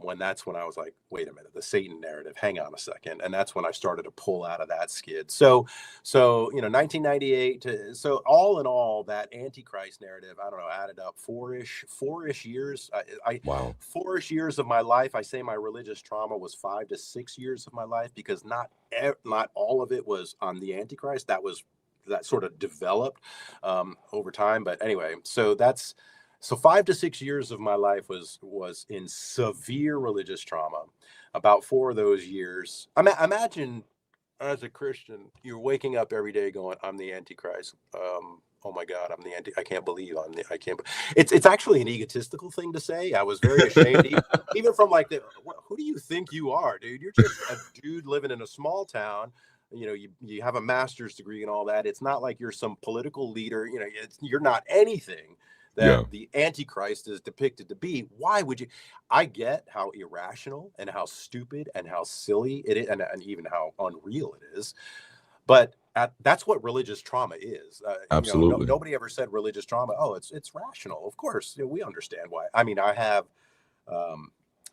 when I was like, wait a minute, the Satan narrative, hang on a second. And that's when I started to pull out of that skid. So 1998 so all in all, that Antichrist narrative, I don't know, added up four-ish years. Wow. 4-ish years of my life. I say my religious trauma was 5 to 6 years of my life, because not all of it was on the Antichrist. That sort of developed over time. But anyway, so 5 to 6 years of my life was in severe religious trauma. About 4 of those years, imagine as a Christian, you're waking up every day going, "I'm the Antichrist." Oh my God, I can't believe I can't. It's actually an egotistical thing to say. I was very ashamed, even from like who do you think you are, dude? You're just a dude living in a small town. You have a master's degree and all that. It's not like you're some political leader. You're not anything that Yeah. the Antichrist is depicted to be. Why would you? I get how irrational and how stupid and how silly it is, and even how unreal it is. But that's what religious trauma is. Absolutely. Nobody ever said religious trauma. Oh, it's rational. Of course, we understand why. I mean, I have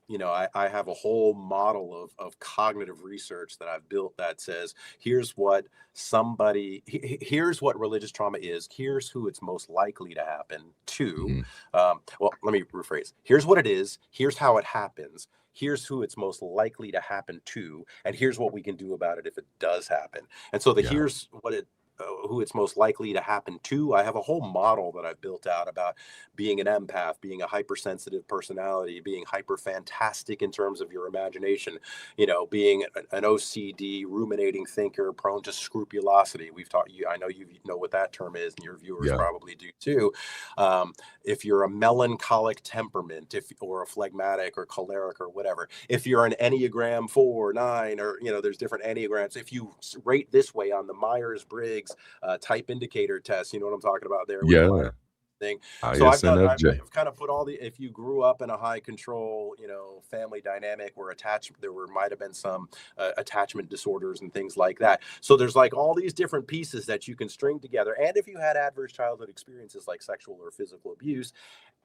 I have a whole model of cognitive research that I've built that says, here's what religious trauma is. Here's who it's most likely to happen to. Mhm. Well, let me rephrase. Here's what it is. Here's how it happens. Here's who it's most likely to happen to, and here's what we can do about it if it does happen. And so Yeah. here's what who it's most likely to happen to. I have a whole model that I've built out about being an empath, being a hypersensitive personality, being hyper fantastic in terms of your imagination, being an OCD ruminating thinker, prone to scrupulosity. We've taught you, I know you know what that term is, and your viewers Yeah. probably do too. If you're a melancholic temperament, or a phlegmatic or choleric or whatever, if you're an Enneagram 4, 9, or there's different Enneagrams. If you rate this way on the Myers-Briggs type indicator test, you know what I'm talking about there with the Yeah. Myers thing. So I've ISNFJ. kind of put all if you grew up in a high control, family dynamic where might have been some attachment disorders and things like that. So there's like all these different pieces that you can string together. And if you had adverse childhood experiences like sexual or physical abuse,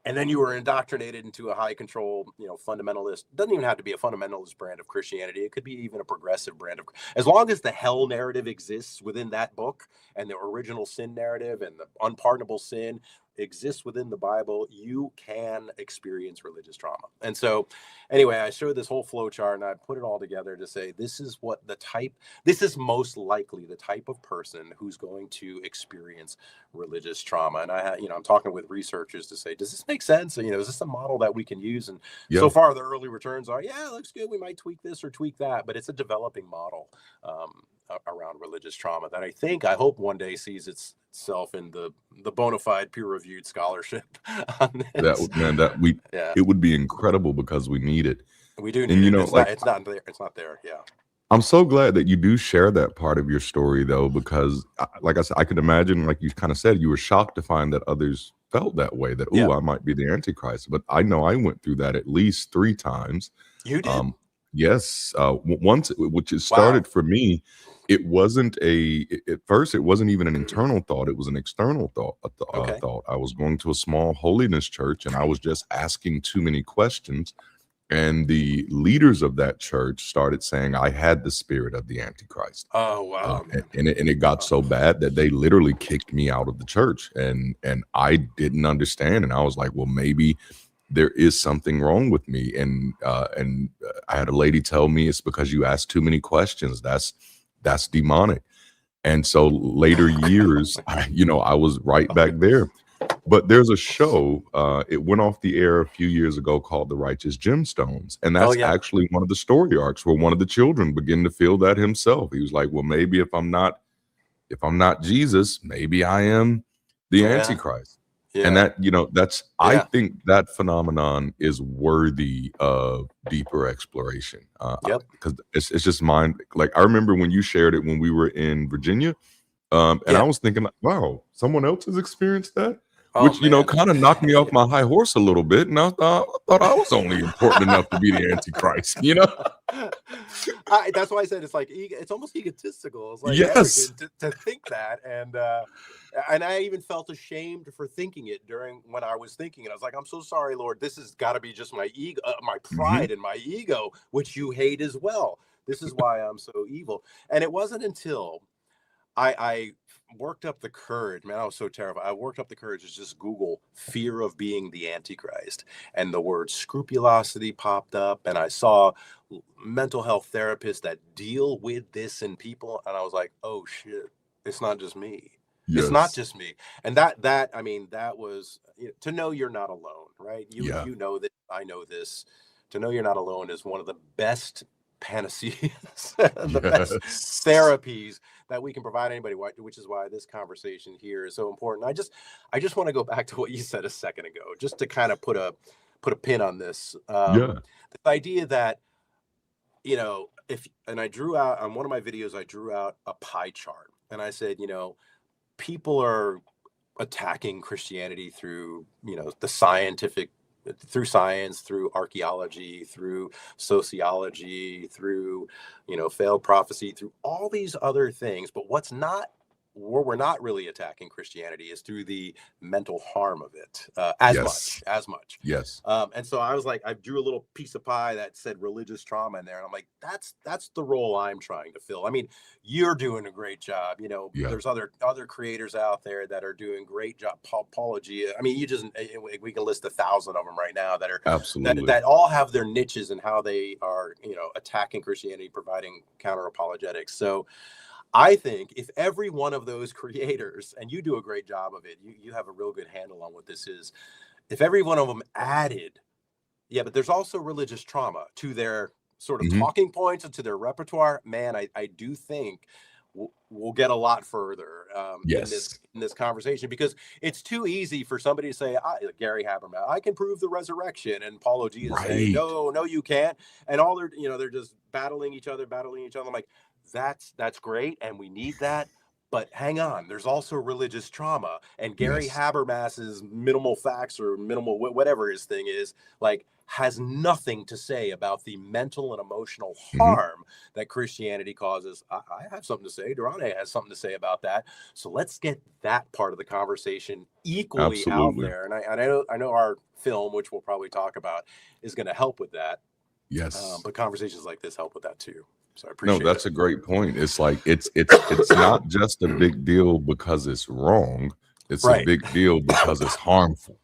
and then you were indoctrinated into a high control, fundamentalist, doesn't even have to be a fundamentalist brand of Christianity. It could be even a progressive brand of, as long as the hell narrative exists within that book and the original sin narrative and the unpardonable sin exists within the Bible, you can experience religious trauma. And so anyway, I showed this whole flow chart and I put it all together to say, this is most likely the type of person who's going to experience religious trauma. And I'm talking with researchers to say, does this make sense? Is this a model that we can use? And so far the early returns are, yeah, it looks good. We might tweak this or tweak that, but it's a developing model around religious trauma that I hope one day sees itself in the bona fide peer-reviewed scholarship on this. It would be incredible because we need it. We do need it. It's not there. Yeah. I'm so glad that you do share that part of your story, though, because like I said, I could imagine, like you kind of said, you were shocked to find that others felt that way, that, I might be the Antichrist. But I know I went through that at least 3 times. You did? Yes. Once, which it started for me, it wasn't at first, it wasn't even an internal thought. It was an external thought. Thought. I was going to a small holiness church and I was just asking too many questions. And the leaders of that church started saying I had the spirit of the Antichrist. Oh, wow. And it got so bad that they literally kicked me out of the church. And I didn't understand. And I was like, well, maybe there is something wrong with me. And I had a lady tell me it's because you ask too many questions. That's demonic. And so later years, I was right back there. But there's a show, it went off the air a few years ago called The Righteous Gemstones. And that's actually one of the story arcs where one of the children began to feel that himself. He was like, well, maybe if I'm not Jesus, maybe I am the Antichrist. Yeah. And that, I think that phenomenon is worthy of deeper exploration. Because it's just like, I remember when you shared it when we were in Virginia. And I was thinking, like, wow, someone else has experienced that. Which, kind of knocked me off my high horse a little bit. And I thought I was only important enough to be the Antichrist, That's why I said it's like, it's almost egotistical. It's like arrogant to think that. And I even felt ashamed for thinking it when I was thinking it. I was like, I'm so sorry, Lord. This has got to be just my ego, my pride and my ego, which you hate as well. This is why I'm so evil. And it wasn't until I worked up the courage, man. I was so terrified. I worked up the courage to just Google fear of being the Antichrist, and the word scrupulosity popped up, and I saw mental health therapists that deal with this in people, and I was like, oh shit, it's not just me. Yes. It's not just me. And that was, to know you're not alone, right? You know that I know this. To know you're not alone is one of the best panaceas, best therapies that we can provide anybody, which is why this conversation here is so important. I just want to go back to what you said a second ago, just to kind of put a pin on this. The idea that, and I drew out on one of my videos, I drew out a pie chart, and I said, people are attacking Christianity through, the scientific, through science, through archaeology, through sociology, through, failed prophecy, through all these other things. But what's not where we're not really attacking Christianity is through the mental harm of it, as much. Yes. And so I was like, I drew a little piece of pie that said religious trauma in there, and I'm like, that's the role I'm trying to fill. I mean, you're doing a great job. You know, Yeah. there's other creators out there that are doing great job. Apology. I mean, we can list 1,000 of them right now that are Absolutely. that all have their niches and how they are, attacking Christianity, providing counter apologetics. So I think if every one of those creators, and you do a great job of it, you have a real good handle on what this is. If every one of them added, but there's also religious trauma to their sort of talking points and to their repertoire, man, I do think we'll get a lot further in this conversation, because it's too easy for somebody to say, Gary Habermas, I can prove the resurrection, and Paulo G is saying, no, you can't. And all they're just battling each other. I'm like, that's great, and we need that, but hang on, there's also religious trauma, and Gary Habermas's minimal facts or minimal whatever his thing is, like, has nothing to say about the mental and emotional harm that Christianity causes. I have something to say. Darante has something to say about that. So let's get that part of the conversation equally out there. And I know our film, which we'll probably talk about, is going to help with that. Yes. But conversations like this help with that too. So I appreciate that's a great point. It's like it's not just a big deal because it's wrong. It's a big deal because it's harmful.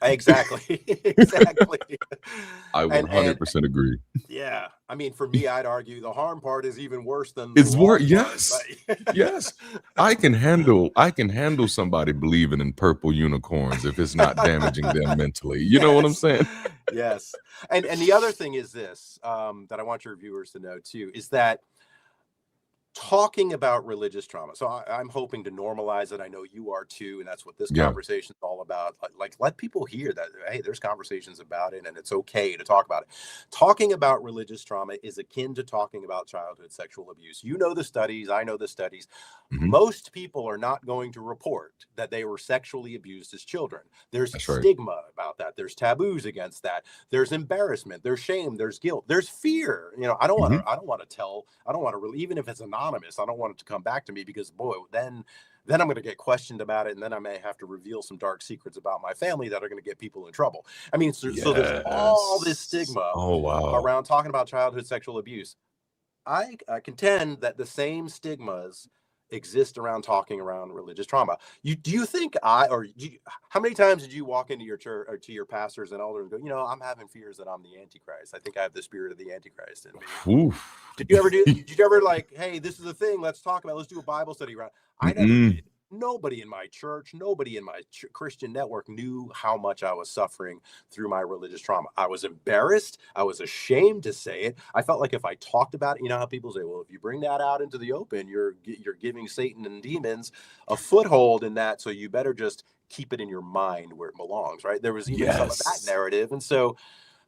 Exactly. I 100% agree. Yeah, I mean, for me, I'd argue the harm part is even worse than it's worse. Yes, yes. I can handle somebody believing in purple unicorns if it's not damaging them mentally. You know what I'm saying? Yes. And the other thing is this, that I want your viewers to know too, is that talking about religious trauma. So I'm hoping to normalize it. I know you are too, and that's what this conversation is all about. Like, let people hear that, hey, there's conversations about it, and it's okay to talk about it. Talking about religious trauma is akin to talking about childhood sexual abuse. You know the studies. I know the studies. Most people are not going to report that they were sexually abused as children. There's stigma about that. There's taboos against that. There's embarrassment. There's shame. There's guilt. There's fear. I don't want to really, even if it's anonymous, I don't want it to come back to me, because boy, then I'm going to get questioned about it, and then I may have to reveal some dark secrets about my family that are going to get people in trouble. I mean, so there's all this stigma around talking about childhood sexual abuse. I contend that the same stigmas exist around talking around religious trauma. Do you think how many times did you walk into your church or to your pastors and elders and go, I'm having fears that I'm the Antichrist. I think I have the spirit of the Antichrist in me. Did you ever like, hey, this is a thing, let's talk about, let's do a Bible study around? I never did. Nobody in my church, nobody in my Christian network knew how much I was suffering through my religious trauma. I was embarrassed. I was ashamed to say it. I felt like if I talked about it, you know how people say, well, if you bring that out into the open, you're giving Satan and demons a foothold in that. So you better just keep it in your mind where it belongs, right? There was even some of that narrative. And so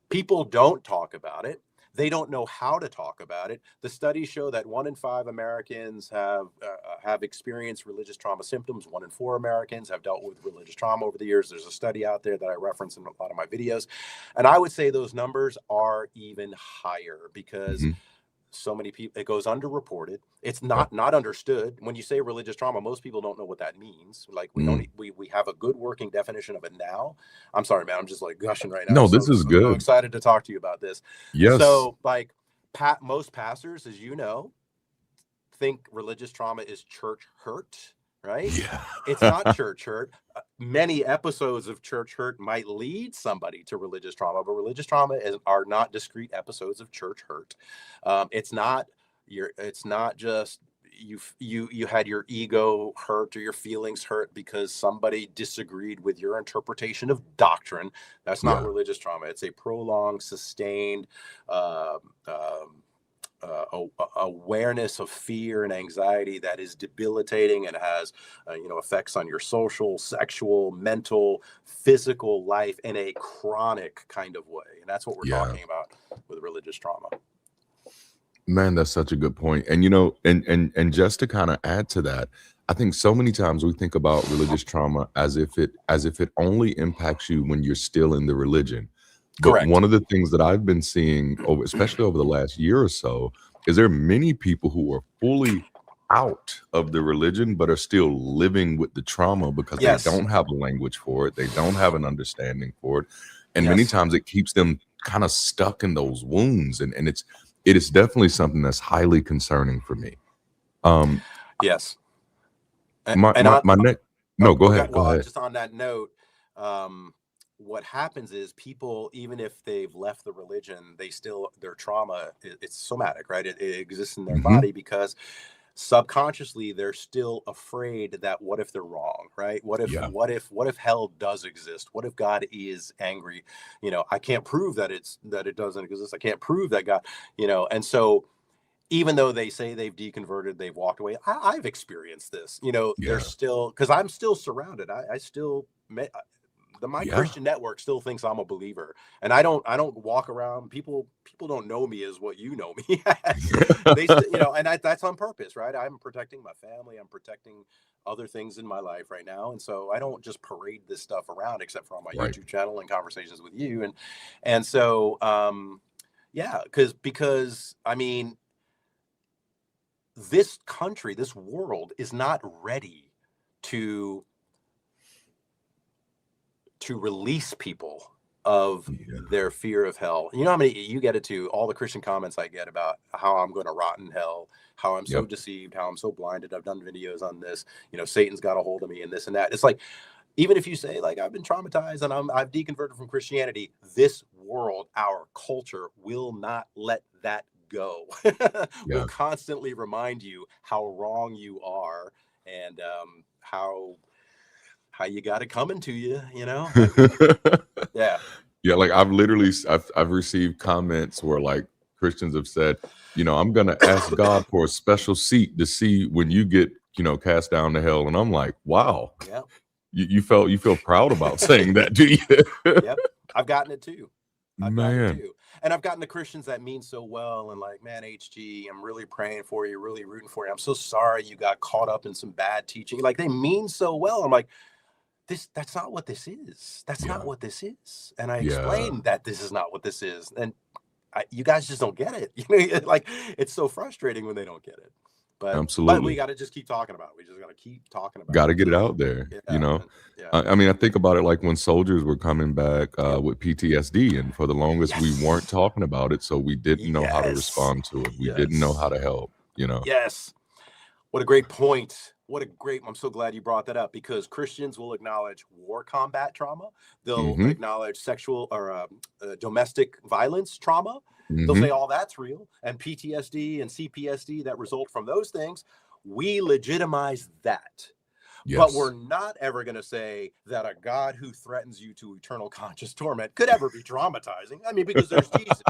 people don't talk about it. They don't know how to talk about it. The studies show that 1 in 5 Americans have experienced religious trauma symptoms. 1 in 4 Americans have dealt with religious trauma over the years. There's a study out there that I reference in a lot of my videos. And I would say those numbers are even higher because so many people, it goes underreported. It's not understood. When you say religious trauma, most people don't know what that means. Like we have a good working definition of it now. I'm sorry, man. I'm just like gushing right now. No, this is good. I'm so excited to talk to you about this. Yes. So like most pastors, as you know, think religious trauma is church hurt, right? Yeah. It's not church hurt. Many episodes of church hurt might lead somebody to religious trauma, but religious trauma are not discrete episodes of church hurt. It's not just you had your ego hurt or your feelings hurt because somebody disagreed with your interpretation of doctrine. That's not religious trauma. It's a prolonged, sustained awareness of fear and anxiety that is debilitating and has effects on your social, sexual, mental, physical life in a chronic kind of way. And that's what we're talking about with religious trauma. Man, that's such a good point. And and just to kind of add to that, I think so many times we think about religious trauma as if it only impacts you when you're still in the religion. But Correct. One of the things that I've been seeing, especially over the last year or so, is there are many people who are fully out of the religion, but are still living with the trauma because they Yes. don't have a language for it. They don't have an understanding for it. And many Yes. times it keeps them kind of stuck in those wounds. And it is definitely something that's highly concerning for me. Yes. My next, no, go ahead. Go ahead. Just on that note, what happens is people, even if they've left the religion, their trauma, it's somatic, right? It exists in their body because subconsciously they're still afraid that what if they're wrong, right? What if hell does exist? What if God is angry? I can't prove that it doesn't exist. I can't prove that God, and so even though they say they've deconverted, they've walked away. I've experienced this. They're still, because I'm still surrounded. I still my Christian network still thinks I'm a believer, and I don't walk around. People don't know me as what you know me as. And that's on purpose, right? I'm protecting my family. I'm protecting other things in my life right now, and so I don't just parade this stuff around, except for on my YouTube channel and conversations with you, and so because I mean, this country, this world is not ready to release people of their fear of hell. You know how many you get it to all the Christian comments I get about how I'm going to rot in hell, how I'm so deceived, how I'm so blinded. I've done videos on this, Satan's got a hold of me and this and that. It's like, even if you say like, I've been traumatized and I've deconverted from Christianity, this world, our culture will not let that go. Will constantly remind you how wrong you are and how you got it coming to you, Like I've received comments where like Christians have said, I'm gonna ask God for a special seat to see when you get cast down to hell, and I'm like, wow, you feel proud about saying that, do you? I've gotten it too. Man. And I've gotten the Christians that mean so well and like, man, HG, I'm really praying for you, really rooting for you. I'm so sorry you got caught up in some bad teaching. Like, they mean so well. I'm like, that's not what this is. That's not what this is. And I explained that this is not what this is. And you guys just don't get it. Like, it's so frustrating when they don't get it. But absolutely, but we got to just keep talking about it. We just got to keep talking about it. Got to get it out there. I mean, I think about it like when soldiers were coming back with PTSD, and for the longest we weren't talking about it, so we didn't know how to respond to it. We didn't know how to help. Yes. What a great point. I'm so glad you brought that up, because Christians will acknowledge war combat trauma. They'll acknowledge sexual or domestic violence trauma. They'll say all that's real, and PTSD and CPSD that result from those things. We legitimize that. But we're not ever going to say that a God who threatens you to eternal conscious torment could ever be traumatizing. I mean, because there's Jesus.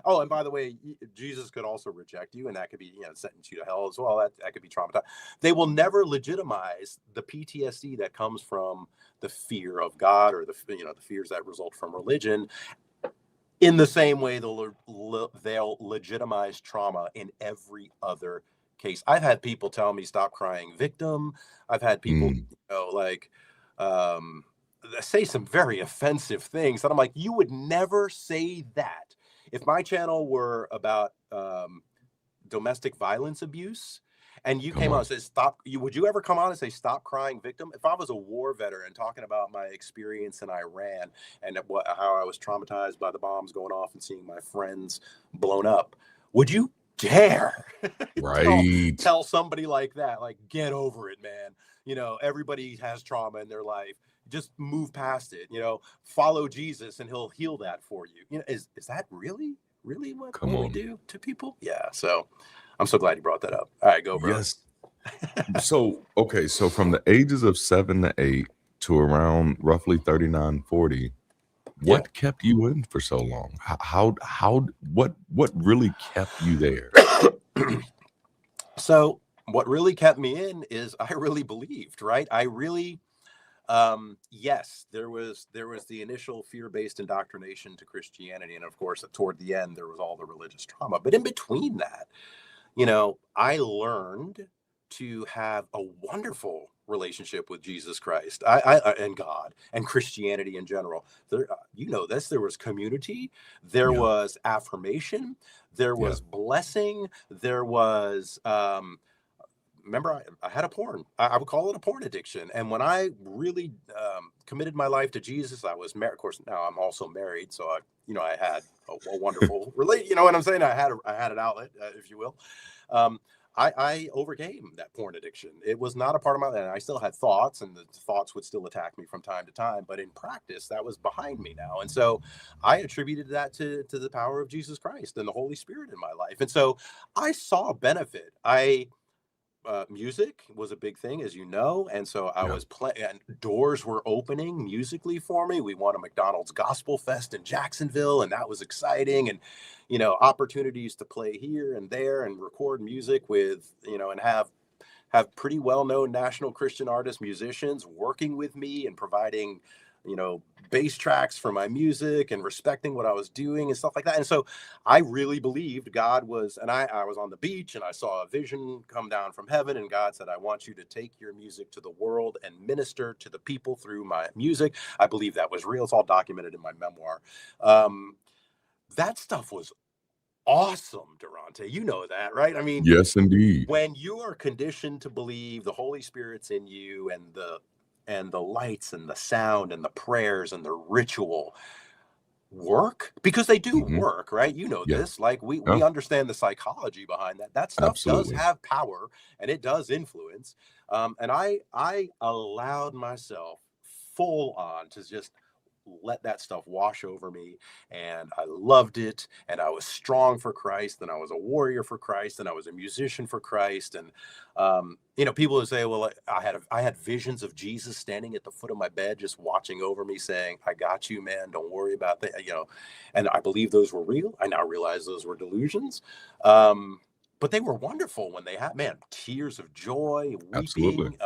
Oh, and by the way, Jesus could also reject you, and that could be, sentence you to hell as well. That could be traumatizing. They will never legitimize the PTSD that comes from the fear of God, or the fears that result from religion. In the same way, they'll legitimize trauma in every other case. I've had people tell me, stop crying victim. I've had people, say some very offensive things that I'm like, you would never say that. If my channel were about domestic violence abuse, and you came on and said, would you ever come on and say, stop crying victim? If I was a war veteran talking about my experience in Iran and how I was traumatized by the bombs going off and seeing my friends blown up, would you dare tell somebody like that, like, get over it, man? Everybody has trauma in their life. Just move past it, follow Jesus and he'll heal that for you. Is that really what we do to people? Yeah. So I'm so glad you brought that up. All right, go, bro. Yes. So from the ages of 7 to 8 to around roughly 39, 40, what kept you in for so long? What really kept you there? So what really kept me in is I really believed, right? I really, yes, there was the initial fear-based indoctrination to Christianity. And of course, toward the end, there was all the religious trauma. But in between that, I learned to have a wonderful relationship with Jesus Christ, and God and Christianity in general. There, there was community, there was affirmation, there was blessing, there was remember I had a porn. I would call it a porn addiction. And when I really committed my life to Jesus, I was married. Of course, now I'm also married, so I had a wonderful relate. You know what I'm saying? I had an outlet, if you will. I overcame that porn addiction. It was not a part of my life. I still had thoughts, and the thoughts would still attack me from time to time. But in practice, that was behind me now. And so I attributed that to the power of Jesus Christ and the Holy Spirit in my life. And so I saw benefit. Music was a big thing, as you know. And so I was playing, and doors were opening musically for me. We won a McDonald's Gospel Fest in Jacksonville, and that was exciting. And, opportunities to play here and there and record music with, and have pretty well-known national Christian artists, musicians working with me and providing, bass tracks for my music and respecting what I was doing and stuff like that. And so I really believed God was, and I was on the beach and I saw a vision come down from heaven, and God said, I want you to take your music to the world and minister to the people through my music. I believe that was real. It's all documented in my memoir. That stuff was awesome, Darante. You know that, right? I mean, yes, indeed. When you are conditioned to believe the Holy Spirit's in you, and the lights and the sound and the prayers and the ritual work, because they do work, right? You know this. Like we understand the psychology behind that. That stuff does have power, and it does influence. And I allowed myself full on to just let that stuff wash over me, and I loved it, and I was strong for Christ, and I was a warrior for Christ, and I was a musician for Christ. And people would say, well, I had visions of Jesus standing at the foot of my bed, just watching over me, saying, I got you, man, don't worry about that. And I believe those were real. I now realize those were delusions. But they were wonderful when they had, tears of joy, weeping. Absolutely.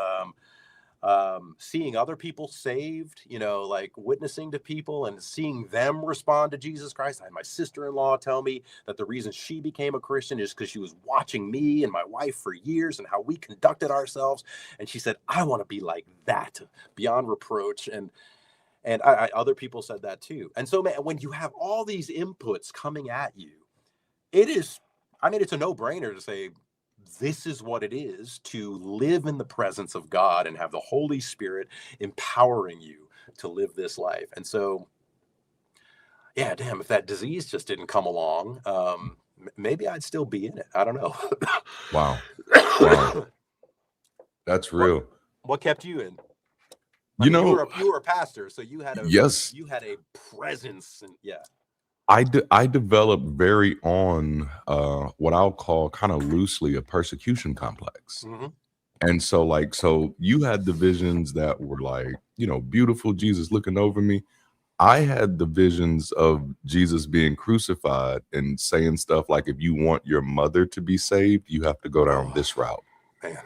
Seeing other people saved, like witnessing to people and seeing them respond to Jesus Christ. I had my sister-in-law tell me that the reason she became a Christian is because she was watching me and my wife for years and how we conducted ourselves. And she said, I want to be like that, beyond reproach. And other people said that too. And so, man, when you have all these inputs coming at you, it's a no-brainer to say, this is what it is to live in the presence of God and have the Holy Spirit empowering you to live this life. And so, yeah, damn, if that disease just didn't come along, maybe I'd still be in it. I don't know. Wow. That's real. What kept you in? You were a pastor, so you had a presence, and I developed very on what I'll call kind of loosely a persecution complex. And so you had the visions that were like, beautiful Jesus looking over me. I had the visions of Jesus being crucified and saying stuff like, if you want your mother to be saved, you have to go down this route. Man.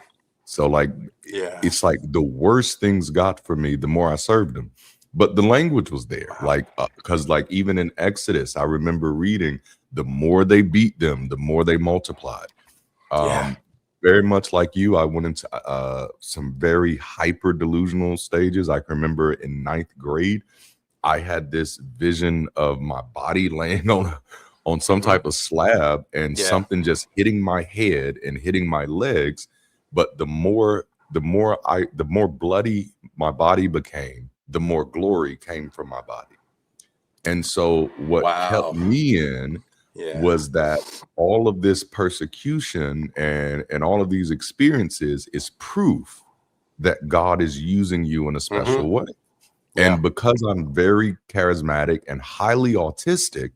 So it's like the worse things got for me, the more I served him. But the language was there, because even in Exodus, I remember reading, the more they beat them, the more they multiplied. Very much like you, I went into some very hyper delusional stages. I can remember in 9th grade, I had this vision of my body laying on some type of slab and something just hitting my head and hitting my legs. But the more bloody my body became, the more glory came from my body. And so what kept me in was that all of this persecution and all of these experiences is proof that God is using you in a special way. And because I'm very charismatic and highly autistic,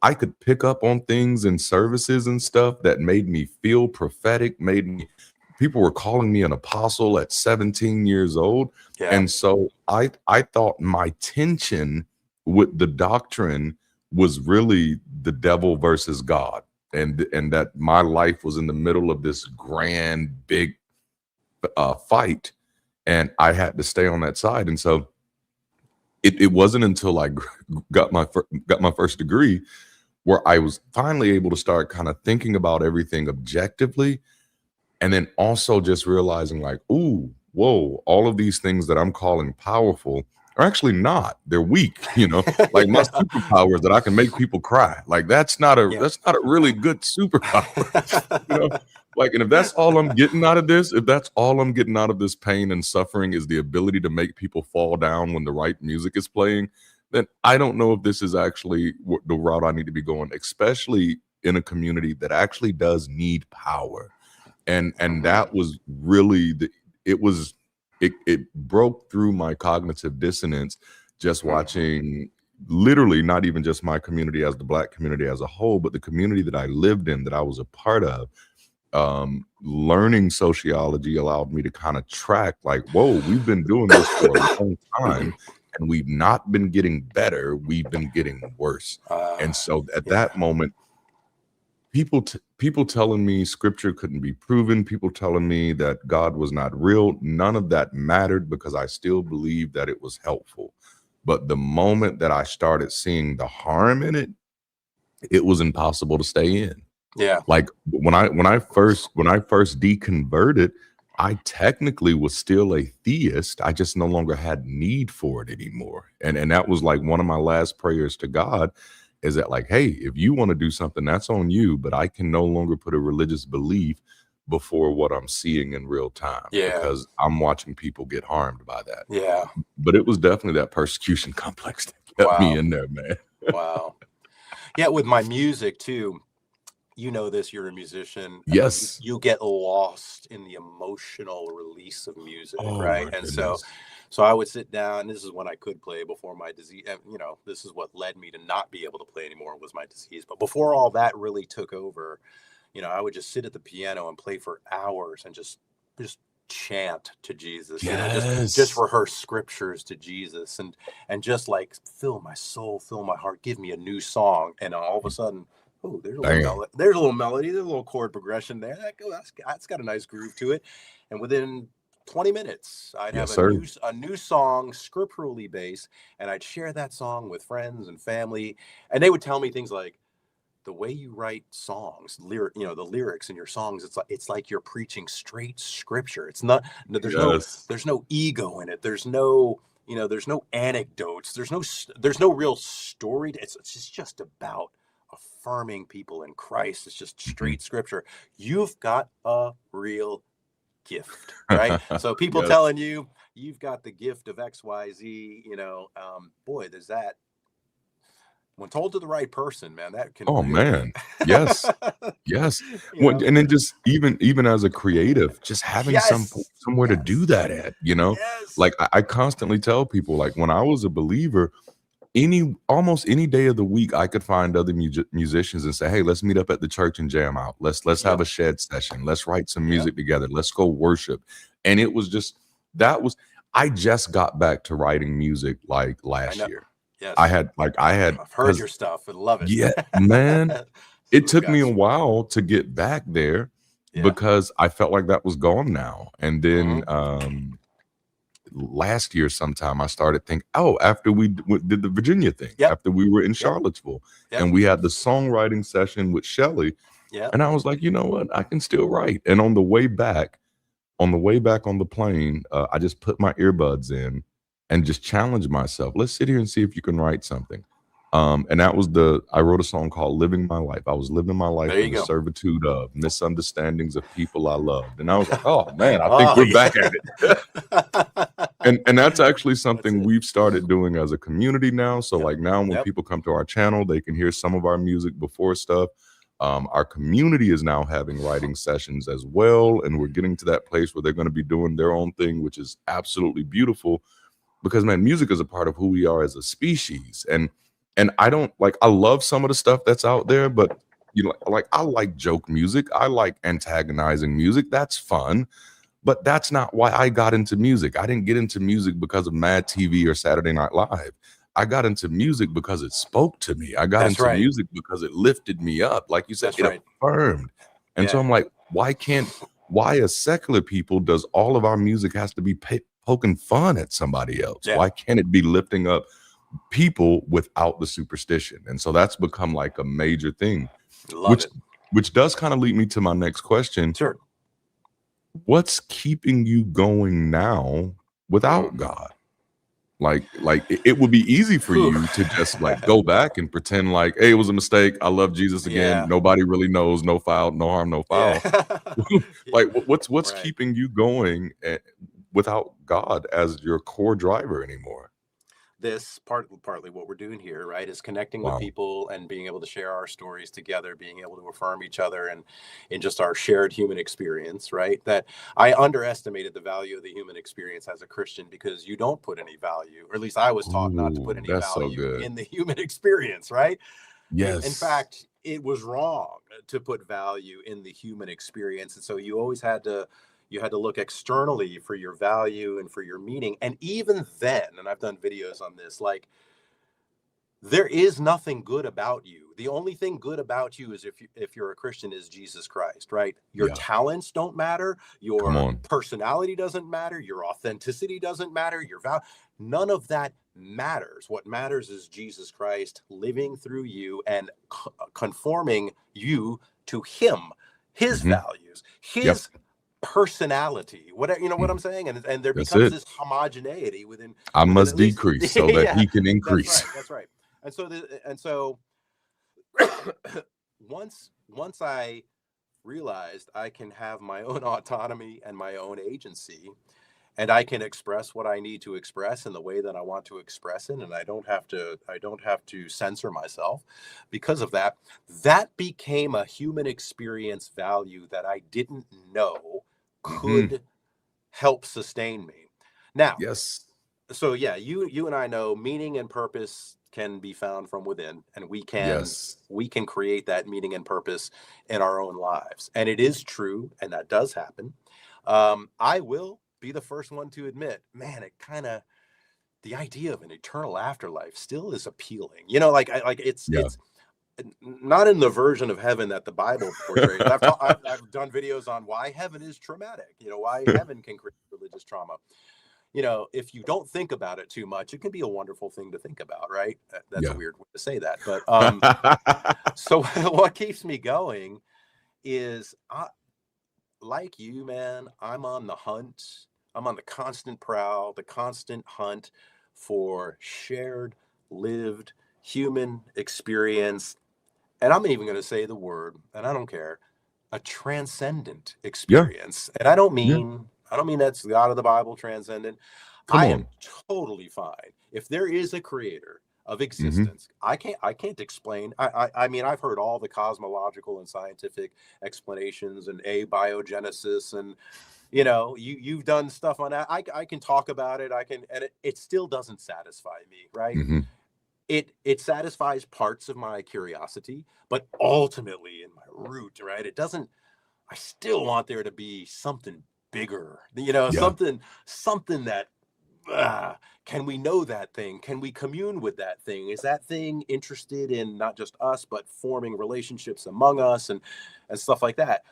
I could pick up on things in services and stuff that made me feel prophetic, people were calling me an apostle at 17 years old. And so I thought my tension with the doctrine was really the devil versus God. And that my life was in the middle of this grand, big fight. And I had to stay on that side. And so it wasn't until I got my first degree where I was finally able to start kind of thinking about everything objectively. And then also just realizing all of these things that I'm calling powerful are actually not. They're weak, you know. Like my superpower is that I can make people cry. Like that's not a really good superpower, you know. Like, and if that's all I'm getting out of this, if that's all I'm getting out of this pain and suffering is the ability to make people fall down when the right music is playing, then I don't know if this is actually the route I need to be going, especially in a community that actually does need power. And that was really it broke through my cognitive dissonance just watching literally not even just my community as the Black community as a whole, but the community that I lived in, that I was a part of. Learning sociology allowed me to kind of track like, whoa, we've been doing this for a long time and we've not been getting better, we've been getting worse. And so at that moment, people telling me scripture couldn't be proven, people telling me that God was not real, none of that mattered because I still believed that it was helpful. But the moment that I started seeing the harm in it, it was impossible to stay in. Yeah. Like when I first deconverted, I technically was still a theist. I just no longer had need for it anymore. And that was like one of my last prayers to God, is that like, hey, if you want to do something, that's on you, but I can no longer put a religious belief before what I'm seeing in real time. Yeah. Because I'm watching people get harmed by that. Yeah. But it was definitely that persecution complex that kept me in there, man. Wow. Yeah, with my music too. You know this, you're a musician. Yes. You get lost in the emotional release of music, right? And so I would sit down, and this is when I could play before my disease. You know, this is what led me to not be able to play anymore was my disease. But before all that really took over, you know, I would just sit at the piano and play for hours and just chant to Jesus, you know, just rehearse scriptures to Jesus and just like fill my soul, fill my heart, give me a new song. And all of a sudden, oh, there's a little melody, there's a little chord progression there. That's got a nice groove to it. And within 20 minutes, I'd have a new song, scripturally based, and I'd share that song with friends and family. And they would tell me things like, the way you write songs, the lyrics in your songs, it's like you're preaching straight scripture. It's not, there's no ego in it. There's no anecdotes. There's no real story. It's just about affirming people in Christ. It's just straight scripture. You've got a real gift, right? So people telling you you've got the gift of XYZ, you know, boy, there's that. When told to the right person, man, that can. Oh man, yes. Well, and then just even as a creative, just having somewhere to do that at, you know, like I constantly tell people, like when I was a believer, almost any day of the week, I could find other musicians and say, hey, let's meet up at the church and jam out. Let's have a shed session. Let's write some music together. Let's go worship. And it was just I just got back to writing music like last year. Yes. I've heard your stuff and love it. Yeah, man. It took me a while to get back there because I felt like that was gone now. And then last year sometime I started thinking, after we did the Virginia thing, after we were in Charlottesville and we had the songwriting session with Shelly. And I was like, you know what? I can still write. And on the way back on the plane, I just put my earbuds in and just challenge myself. Let's sit here and see if you can write something. And that was I wrote a song called Living My Life. I was living my life in the servitude of misunderstandings of people I loved. And I was like, oh man, I think we're back at it. and that's actually something we've started doing as a community now. So like now when people come to our channel, they can hear some of our music before stuff. Our community is now having writing sessions as well. And we're getting to that place where they're going to be doing their own thing, which is absolutely beautiful. Because man, music is a part of who we are as a species, and I don't like. I love some of the stuff that's out there, but you know, like I like joke music. I like antagonizing music. That's fun, but that's not why I got into music. I didn't get into music because of Mad TV or Saturday Night Live. I got into music because it spoke to me. I got into music because it lifted me up, like you said, it affirmed. And so I'm like, why as secular people does all of our music has to be poking fun at somebody else? Why can't it be lifting up people without the superstition? And so that's become like a major thing, which does kind of lead me to my next question. Sure. What's keeping you going now without God? Like it would be easy for Whew. you to just like go back and pretend like, hey, it was a mistake. I love Jesus again. Yeah. Nobody really knows. No foul, no harm, no foul. Yeah. Like what's Right. keeping you going without God as your core driver anymore? This partly what we're doing here, right, is connecting with Wow. people and being able to share our stories together, being able to affirm each other and in just our shared human experience, right? That I underestimated the value of the human experience as a Christian because you don't put any value, or at least I was taught not to put Ooh, any that's so value good. in the human experience, right? In Yes. fact, it was wrong to put value in the human experience, and so you had to look externally for your value and for your meaning. And even then, and I've done videos on this, like there is nothing good about you. The only thing good about you is if you're a Christian is Jesus Christ, right? Your Yeah. talents don't matter, Come your on. personality doesn't matter, your authenticity doesn't matter, your value, none of that matters. What matters is Jesus Christ living through you and conforming you to him, his Hmm. values, Yep. his personality, whatever, you know what I'm Mhm. saying? And there That's becomes it. this homogeneity I within must at least decrease so that yeah, he can that's increase. right. That's right. And so once I realized I can have my own autonomy and my own agency, and I can express what I need to express in the way that I want to express it, and I don't have to censor myself because of that. That became a human experience value that I didn't know Hmm. could help sustain me. Now, Yes. so yeah, you and I know meaning and purpose can be found from within, and Yes. we can create that meaning and purpose in our own lives. And it is true, and that does happen. I will be the first one to admit, man, it kind of the idea of an eternal afterlife still is appealing. You know, Yeah. it's not in the version of heaven that the Bible portrays. I've done videos on why heaven is traumatic. You know, why heaven can create religious trauma. You know, if you don't think about it too much, it can be a wonderful thing to think about, right? That's a Yeah. weird way to say that, but so what keeps me going is like you, man. I'm on the hunt. I'm on the constant prowl, the constant hunt for shared, lived human experience. And I'm even going to say the word, and I don't care, a transcendent Yeah. experience. And I don't Yeah. mean that's the God of the Bible transcendent. Come I am on. totally fine. If there is a creator of Hmm. existence, I can't explain. I mean, I've heard all the cosmological and scientific explanations and abiogenesis, and you've done stuff on that. I can talk about it. I can, and it still doesn't satisfy me, right? Hmm. It satisfies parts of my curiosity, but ultimately in my root, right, it doesn't. I still want there to be something bigger, Yeah. something that uh, can we know that thing, can we commune with that thing, is that thing interested in not just us but forming relationships among us and stuff like that.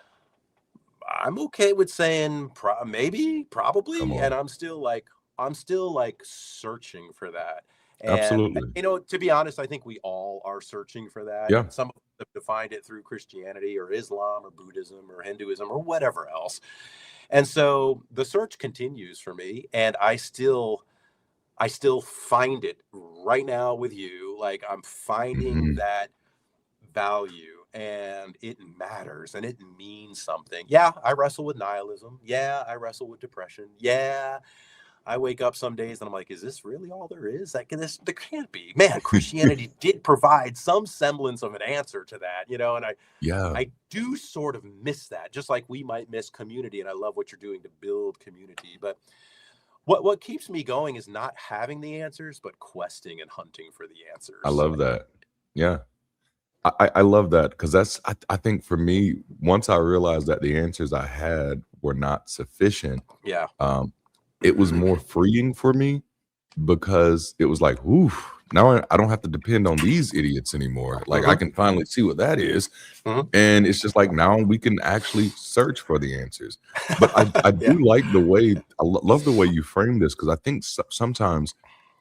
I'm okay with saying maybe, Come probably, and on. I'm still like searching for that. And Absolutely. to be honest, I think we all are searching for that. Yeah. And some of us have defined it through Christianity or Islam or Buddhism or Hinduism or whatever else. And so the search continues for me, and I still find it right now with you. Like I'm finding Hmm. that value, and it matters and it means something. Yeah, I wrestle with nihilism. Yeah, I wrestle with depression. Yeah, I wake up some days and I'm like, is this really all there is? Like this, there can't be. Man, Christianity did provide some semblance of an answer to that, and Yeah. I do sort of miss that, just like we might miss community. And I love what you're doing to build community. But what keeps me going is not having the answers, but questing and hunting for the I answers. So love that. Yeah. I love that because I think for me, once I realized that the answers I had were not sufficient, yeah. um, it was more freeing for me because it was like, whew, now I don't have to depend on these idiots anymore. Like I Mhm, can finally see what that is. mhm. And it's just like now we can actually search for the answers. But I Yeah. do like the way love the way you frame this because I think sometimes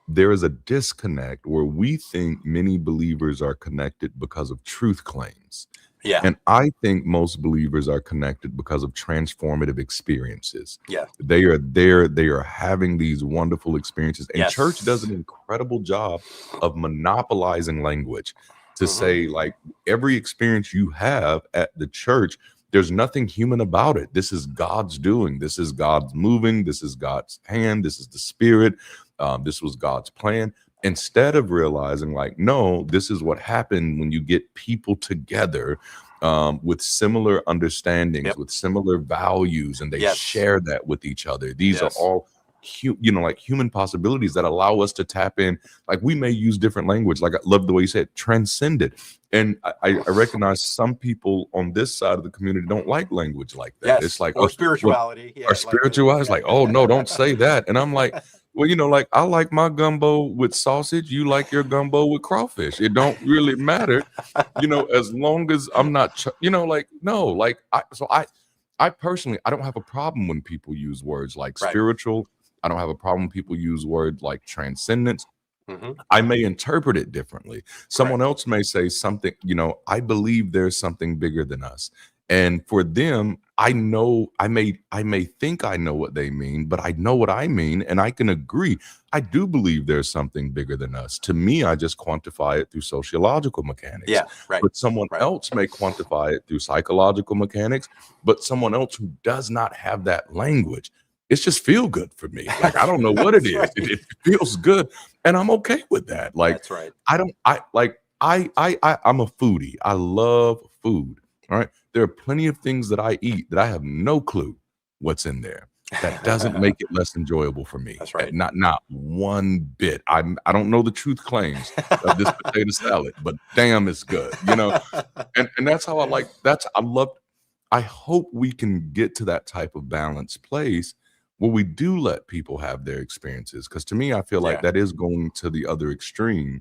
there is a disconnect where we think many believers are connected because of truth claims. Yeah. And I think most believers are connected because of transformative experiences. Yeah. They are there, they are having these wonderful experiences. And Yes. church does an incredible job of monopolizing language to say, like, every experience you have at the church, there's nothing human about it. This is God's doing. This is God's moving. This is God's hand. This is the Spirit. This was God's plan. Instead of realizing, like, no, this is what happened when you get people together with similar understandings, with similar values, and they share that with each other. These are all like human possibilities that allow us to tap in. Like, we may use different language. Like, I love the way you said transcended. And I recognize some people on this side of the community don't like language like that. It's like, or spirituality. Or spirituality. Like, oh no, don't say that. And I'm like, well, like, I like my gumbo with sausage. You like your gumbo with crawfish. It don't really matter, as long as I'm not, like, no, like, I personally, I don't have a problem when people use words like spiritual. I don't have a problem when people use words like transcendence. I may interpret it differently. Someone else may say something, I believe there's something bigger than us. And for them, I know I may think I know what they mean, but I know what I mean, and I can agree. I do believe there's something bigger than us. To me, I just quantify it through sociological mechanics. Yeah, right. But someone else may quantify it through psychological mechanics, but someone else who does not have that language, it's just feel good for me. Like, I don't know what it is. It feels good, and I'm okay with that. Like, that's right. I'm a foodie. I love food. All right. There are plenty of things that I eat that I have no clue what's in there. That doesn't make it less enjoyable for me. That's right. Not one bit. I don't know the truth claims of this potato salad, but damn, it's good. And that's how I hope we can get to that type of balanced place where we do let people have their experiences. Because to me, I feel like that is going to the other extreme.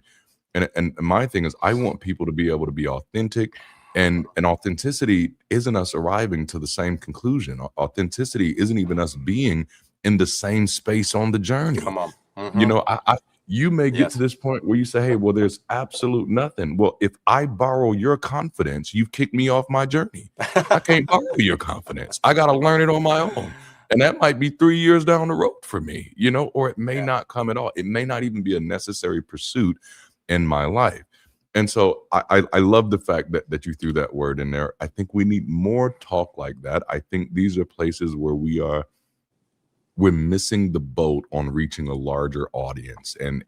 And my thing is, I want people to be able to be authentic. And authenticity isn't us arriving to the same conclusion. Authenticity isn't even us being in the same space on the journey. Come on. You may get to this point where you say, hey, well, there's absolute nothing. Well, if I borrow your confidence, you've kicked me off my journey. I can't borrow your confidence. I got to learn it on my own. And that might be 3 years down the road for me, or it may not come at all. It may not even be a necessary pursuit in my life. And so I love the fact that you threw that word in there. I think we need more talk like that. I think these are places where we're missing the boat on reaching a larger audience. And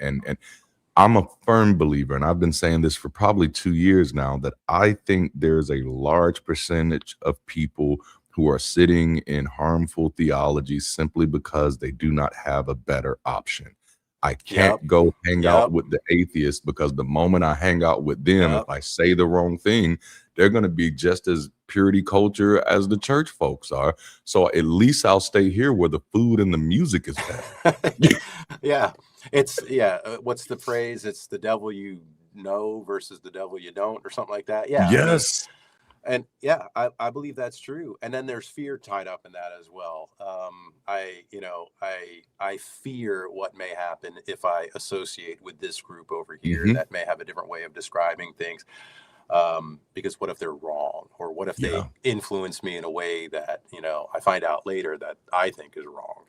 I'm a firm believer, and I've been saying this for probably 2 years now, that I think there's a large percentage of people who are sitting in harmful theology simply because they do not have a better option. I can't go hang out with the atheist, because the moment I hang out with them, if I say the wrong thing, they're going to be just as purity culture as the church folks are. So at least I'll stay here where the food and the music is better. What's the phrase? It's the devil you know versus the devil you don't, or something like that. Yes. And I believe that's true. And then there's fear tied up in that as well. I fear what may happen if I associate with this group over here that may have a different way of describing things. Because what if they're wrong, or what if they influence me in a way that, I find out later that I think is wrong.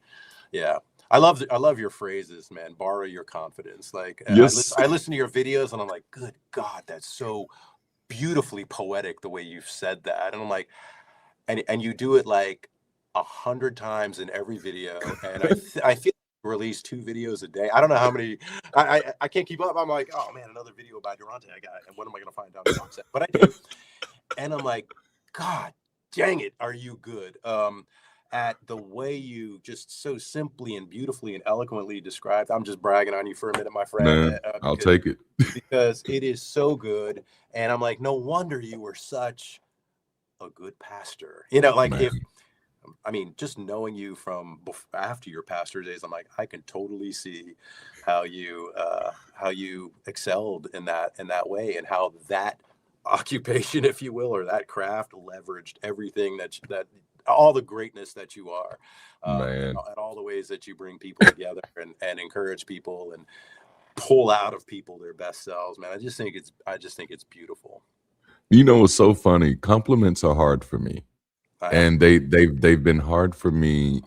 Yeah. I love your phrases, man. Borrow your confidence. Like, I listen to your videos and I'm like, good God, that's so beautifully poetic the way you've said that. And I'm like, and you do it like 100 times in every video. And I feel you release 2 videos a day. I don't know how many. I can't keep up. I'm like, oh man, another video about Darante. And what am I going to find out about that? But I do. And I'm like, God dang it, are you good? At the way you just so simply and beautifully and eloquently described. I'm just bragging on you for a minute, my friend. Man, I'll take it. Because it is so good. And I'm like, no wonder you were such a good pastor. Just knowing you from after your pastor days, I'm like, I can totally see how you excelled in that way, and how that occupation, if you will, or that craft leveraged everything that all the greatness that you are, and all the ways that you bring people together and encourage people. And pull out of people their best selves, man. I just think it's beautiful. You know, it's so funny. Compliments are hard for me, I, and they've been hard for me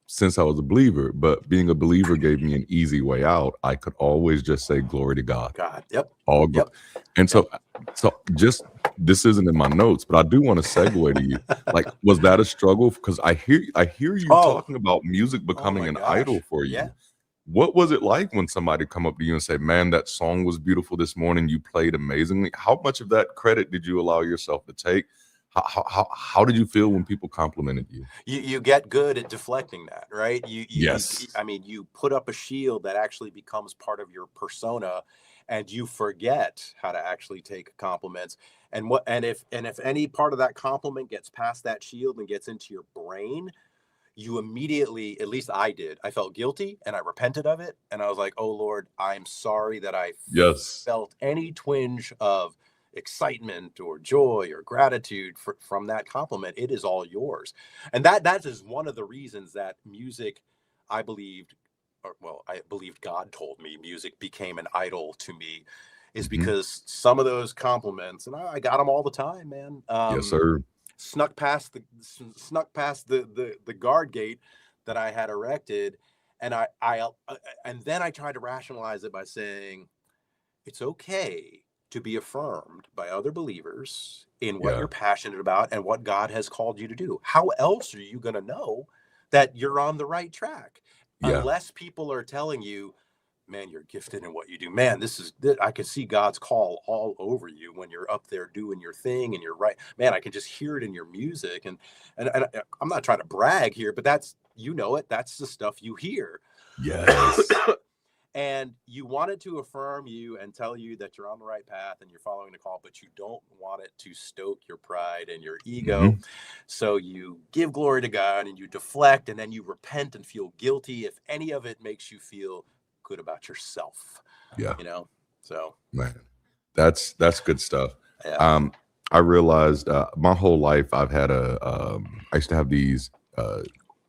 since I was a believer. But being a believer gave me an easy way out. I could always just say glory to God. God, yep, All yep. And so just this isn't in my notes, but I do want to segue to you. Like, was that a struggle? Because I hear you talking about music becoming an idol for you. Yeah. What was it like when somebody come up to you and say, "Man, that song was beautiful this morning. You played amazingly." How much of that credit did you allow yourself to take? How did you feel when people complimented you? You get good at deflecting that, right? Yes. I mean, you put up a shield that actually becomes part of your persona, and you forget how to actually take compliments. And if any part of that compliment gets past that shield and gets into your brain, you immediately, at least I did, I felt guilty and I repented of it. And I was like, oh Lord, I'm sorry that I Yes. felt any twinge of excitement or joy or gratitude from that compliment. It is all yours. And that is one of the reasons that music, I believed God told me music became an idol to me, is because some of those compliments, and I got them all the time, man. Yes, sir. Snuck past the guard gate that I had erected, and and then I tried to rationalize it by saying it's okay to be affirmed by other believers in what you're passionate about and what God has called you to do. How else are you going to know that you're on the right track unless people are telling you, man, you're gifted in what you do. Man, I can see God's call all over you when you're up there doing your thing and you're right. Man, I can just hear it in your music. And I'm not trying to brag here, but that's the stuff you hear. Yes. And you want it to affirm you and tell you that you're on the right path and you're following the call, but you don't want it to stoke your pride and your ego. So you give glory to God and you deflect, and then you repent and feel guilty if any of it makes you feel good about yourself. Yeah. So man, that's good stuff. Yeah. I realized my whole life I've had I used to have these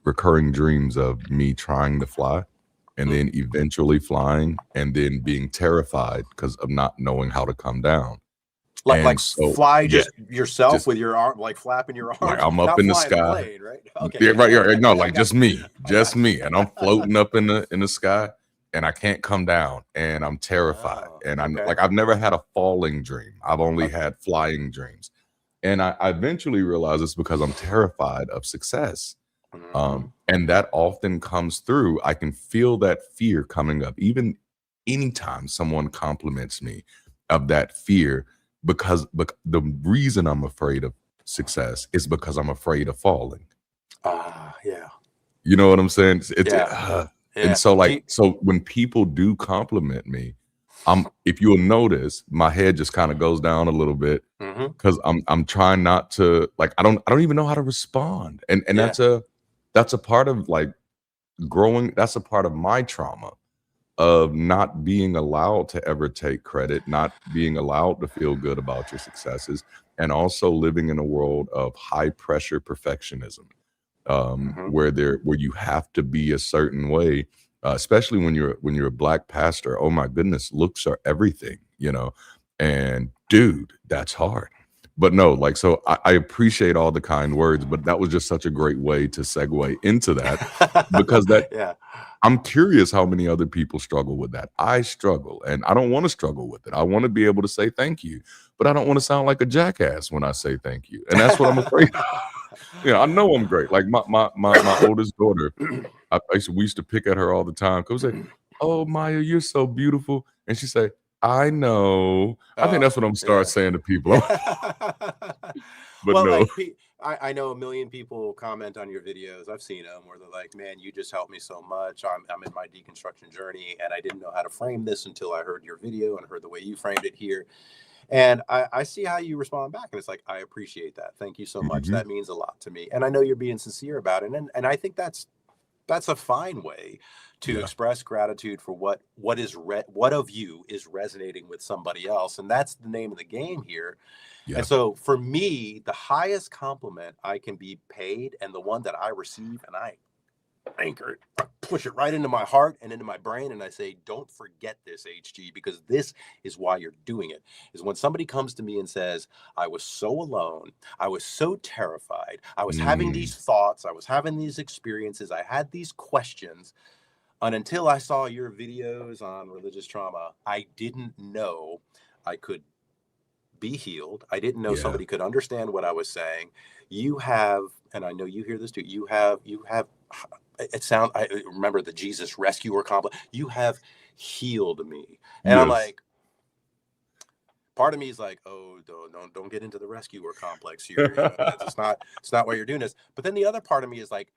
recurring dreams of me trying to fly and then eventually flying and then being terrified because of not knowing how to come down. Like fly just yourself with your arm, like flapping your arms. Like I'm up in the sky. Plane, right? Okay. Yeah, right. No, like just me, and I'm floating up in the sky, and I can't come down, and I'm terrified. And I've never had a falling dream. I've only had flying dreams, and I eventually realized it's because I'm terrified of success. And that often comes through. I can feel that fear coming up, even anytime someone compliments me, of that fear, because the reason I'm afraid of success is because I'm afraid of falling. Yeah. You know what I'm saying? And so when people do compliment me, if you'll notice, my head just kind of goes down a little bit because I'm trying not to, like, I don't even know how to respond. And that's a part of like growing. That's a part of my trauma of not being allowed to ever take credit, not being allowed to feel good about your successes, and also living in a world of high pressure perfectionism, where you have to be a certain way, especially when you're a Black pastor. Oh my goodness, looks are everything, and dude, that's hard. But no, like, so I appreciate all the kind words, but that was just such a great way to segue into that, because I'm curious how many other people struggle with that. I struggle, and I don't want to struggle with it. I want to be able to say thank you, but I don't want to sound like a jackass when I say thank you. And that's what I'm afraid of. I know I'm great. Like my oldest daughter, we used to pick at her all the time. Cause say, "Oh, Maya, you're so beautiful," and she say, "I know." I think that's what I'm gonna start saying to people. But well, no. Like, I know a million people comment on your videos. I've seen them where they're like, "Man, you just helped me so much. I'm in my deconstruction journey, and I didn't know how to frame this until I heard your video and heard the way you framed it here." And I see how you respond back, and it's like, I appreciate that. Thank you so much. That means a lot to me, and I know you're being sincere about it. And I think that's a fine way to express gratitude for what of you is resonating with somebody else, and that's the name of the game here. And so for me, the highest compliment I can be paid, and the one that I receive and I anchor it push it right into my heart and into my brain. And I say, don't forget this, HG, because this is why you're doing it. Is when somebody comes to me and says, I was so alone. I was so terrified. I was having these thoughts. I was having these experiences. I had these questions. And until I saw your videos on religious trauma, I didn't know I could be healed. I didn't know somebody could understand what I was saying. You have, and I know you hear this too, you have, I remember the Jesus rescuer complex. You have healed me. And I'm like, part of me is like, oh, don't get into the rescuer complex here. It's not why you're doing this. But then the other part of me is like,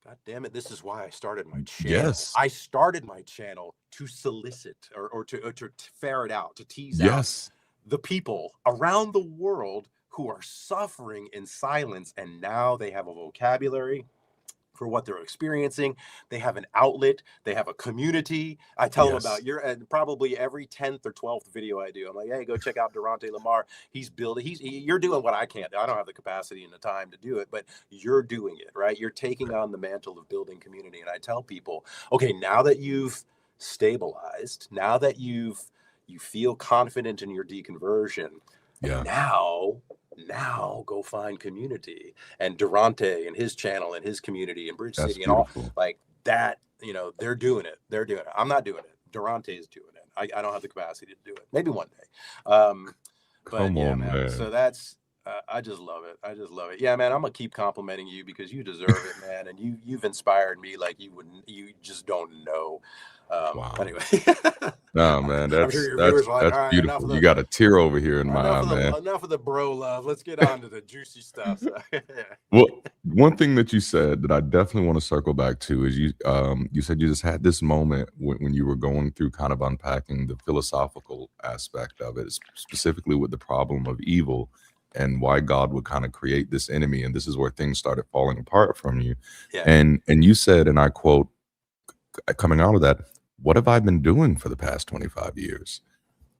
God damn it, this is why I started my channel. Yes. I started my channel to solicit or to ferret out, to tease out the people around the world who are suffering in silence. And now they have a vocabulary for what they're experiencing. They have an outlet. They have a community. I tell them about and probably every 10th or 12th video I do, I'm like, hey, go check out Darante Lamar. He's building, you're doing what I can't. I don't have the capacity and the time to do it, but you're doing it, right? You're taking on the mantle of building community. And I tell people, okay, now that you've stabilized, now that you feel confident in your deconversion, now go find community. And Darante and his channel and his community and Bridge City and all like that, they're doing it. I'm not doing it. Darante is doing it. I don't have the capacity to do it. Maybe one day. But yeah, man. So that's, I just love it. I just love it. Yeah, man, I'm gonna keep complimenting you because you deserve it, man. And you've inspired me like you just don't know. Anyway. No, man, that's right, beautiful. You got a tear over here in my eye, man. Enough of the bro love. Let's get on to the juicy stuff. Well, one thing that you said that I definitely want to circle back to is you said you just had this moment when you were going through kind of unpacking the philosophical aspect of it, specifically with the problem of evil and why God would kind of create this enemy. And this is where things started falling apart from you. Yeah. And you said, and I quote, coming out of that, what have I been doing for the past 25 years?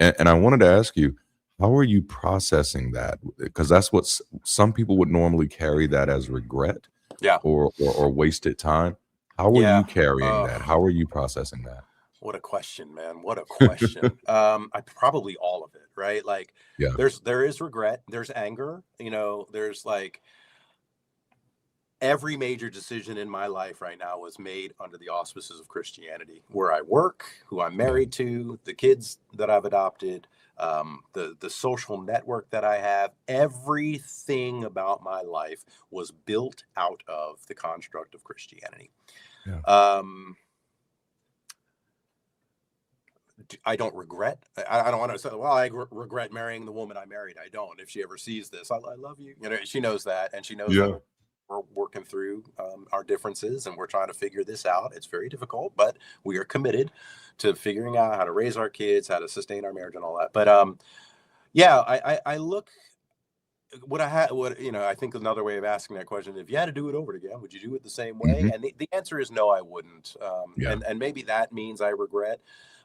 And I wanted to ask you, how are you processing that? Because that's what some people would normally carry that as regret, or wasted time. How are you carrying that? How are you processing that? What a question, man. What a question. I probably all of it, right? Like there is regret, there's anger, there's like every major decision in my life right now was made under the auspices of Christianity. Where I work, who I'm married to, the kids that I've adopted, the social network that I have, everything about my life was built out of the construct of Christianity. I don't regret. I don't want to say, well, I regret marrying the woman I married. I don't. If she ever sees this, I love you. She knows that, and she knows that we're working through our differences, and we're trying to figure this out. It's very difficult, but we are committed to figuring out how to raise our kids, how to sustain our marriage, and all that. But I look. I think another way of asking that question, if you had to do it over again, would you do it the same way? And the answer is no, I wouldn't. And maybe that means I regret.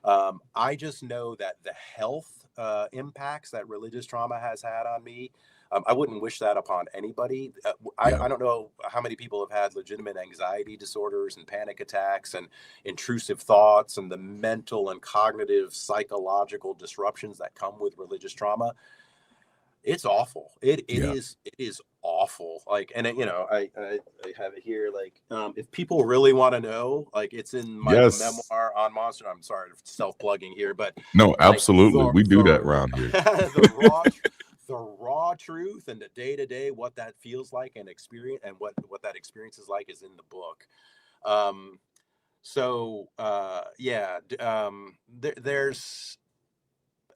I just know that the health impacts that religious trauma has had on me, I wouldn't wish that upon anybody. I don't know how many people have had legitimate anxiety disorders and panic attacks and intrusive thoughts and the mental and cognitive psychological disruptions that come with religious trauma. It's awful. It is awful. Like, and I have it here. Like, if people really want to know, like, it's in my memoir on Monster. I'm sorry for self-plugging here, but no, absolutely, we do that around here. The raw truth and the day-to-day, what that feels like and experience, and what that experience is like, is in the book. There's.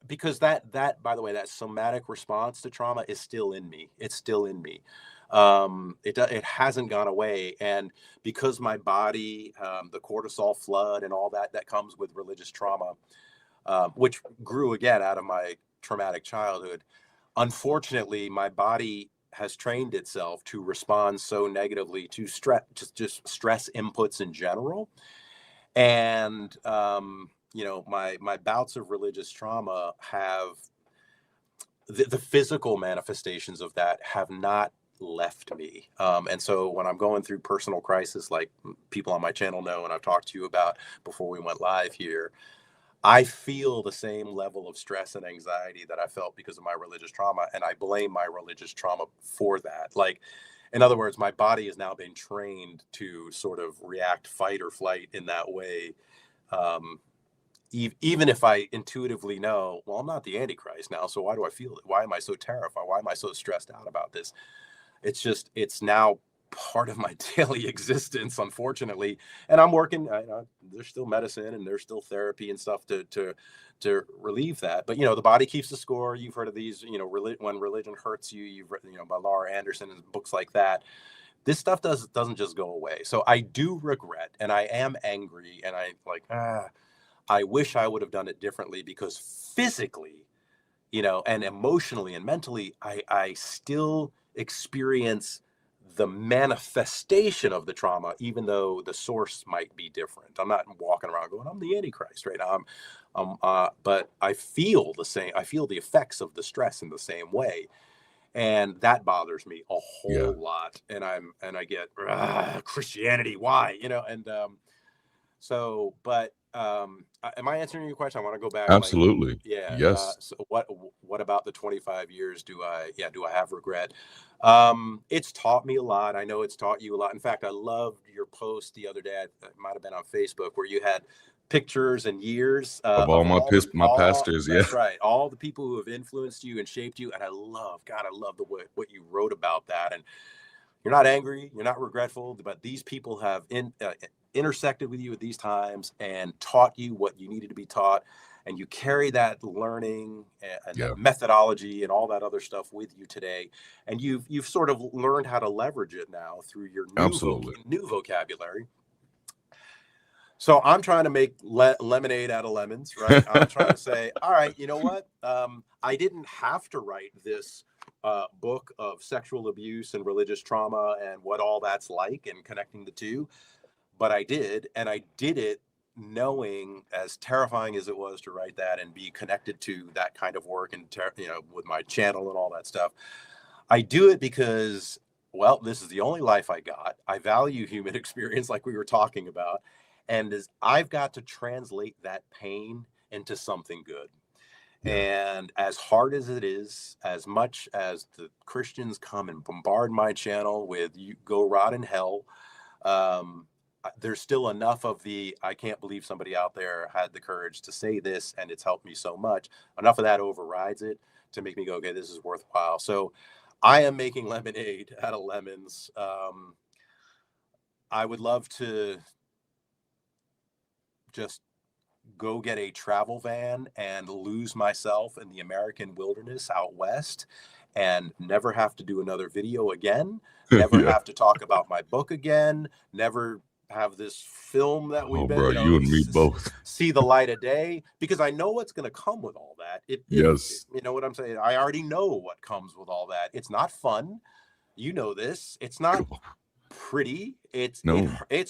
Because that, by the way, that somatic response to trauma is still in me. It's still in me. It hasn't gone away. And because my body, the cortisol flood and all that comes with religious trauma, which grew again out of my traumatic childhood, unfortunately, my body has trained itself to respond so negatively to stress, just stress inputs in general. And, my bouts of religious trauma have the physical manifestations of that have not left me. And so when I'm going through personal crisis, like people on my channel know, and I've talked to you about before we went live here, I feel the same level of stress and anxiety that I felt because of my religious trauma. And I blame my religious trauma for that. Like, in other words, my body has now been trained to sort of react fight or flight in that way. Um, Even if I intuitively know, well, I'm not the Antichrist now, so why do I feel it? Why am I so terrified? Why am I so stressed out about this? It's now part of my daily existence, unfortunately. And I'm working. There's still medicine and there's still therapy and stuff to relieve that. But the body keeps the score. You've heard of these. When religion hurts you. You've read, by Laura Anderson and books like that. This stuff doesn't just go away. So I do regret, and I am angry, and I wish I would have done it differently, because physically, and emotionally and mentally, I still experience the manifestation of the trauma, even though the source might be different. I'm not walking around going, I'm the Antichrist right now. But I feel the same. I feel the effects of the stress in the same way. And that bothers me a Yeah. whole lot. And I get Christianity, why? But am I answering your question? I want to go back. Absolutely. Yeah. Yes. So what about the 25 years? Do I have regret? It's taught me a lot. I know it's taught you a lot. In fact, I loved your post the other day. It might have been on Facebook, where you had pictures and years Of all my pastors. Yeah. That's right. All the people who have influenced you and shaped you. And I love what you wrote about that. And you're not angry, you're not regretful, but these people have intersected with you at these times and taught you what you needed to be taught. And you carry that learning and that methodology and all that other stuff with you today. And you've sort of learned how to leverage it now through your new vocabulary. So I'm trying to make lemonade out of lemons, right? I'm trying to say, all right, you know what? I didn't have to write this book of sexual abuse and religious trauma and what all that's like and connecting the two, but I did. And I did it knowing, as terrifying as it was to write that and be connected to that kind of work and, with my channel and all that stuff, I do it because, well, this is the only life I got. I value human experience, like we were talking about. And I've got to translate that pain into something good. Yeah. And as hard as it is, as much as the Christians come and bombard my channel with "you go rot in hell," there's still enough of I can't believe somebody out there had the courage to say this, and it's helped me so much. Enough of that overrides it to make me go, okay, this is worthwhile. So I am making lemonade out of lemons. I would love to just go get a travel van and lose myself in the American wilderness out west and never have to do another video again, never have to talk about my book again, never have this film that we've been, you and me both, see the light of day, because I know what's going to come with all that. Yes. You know what I'm saying? I already know what comes with all that. It's not fun. You know this. It's not pretty. It's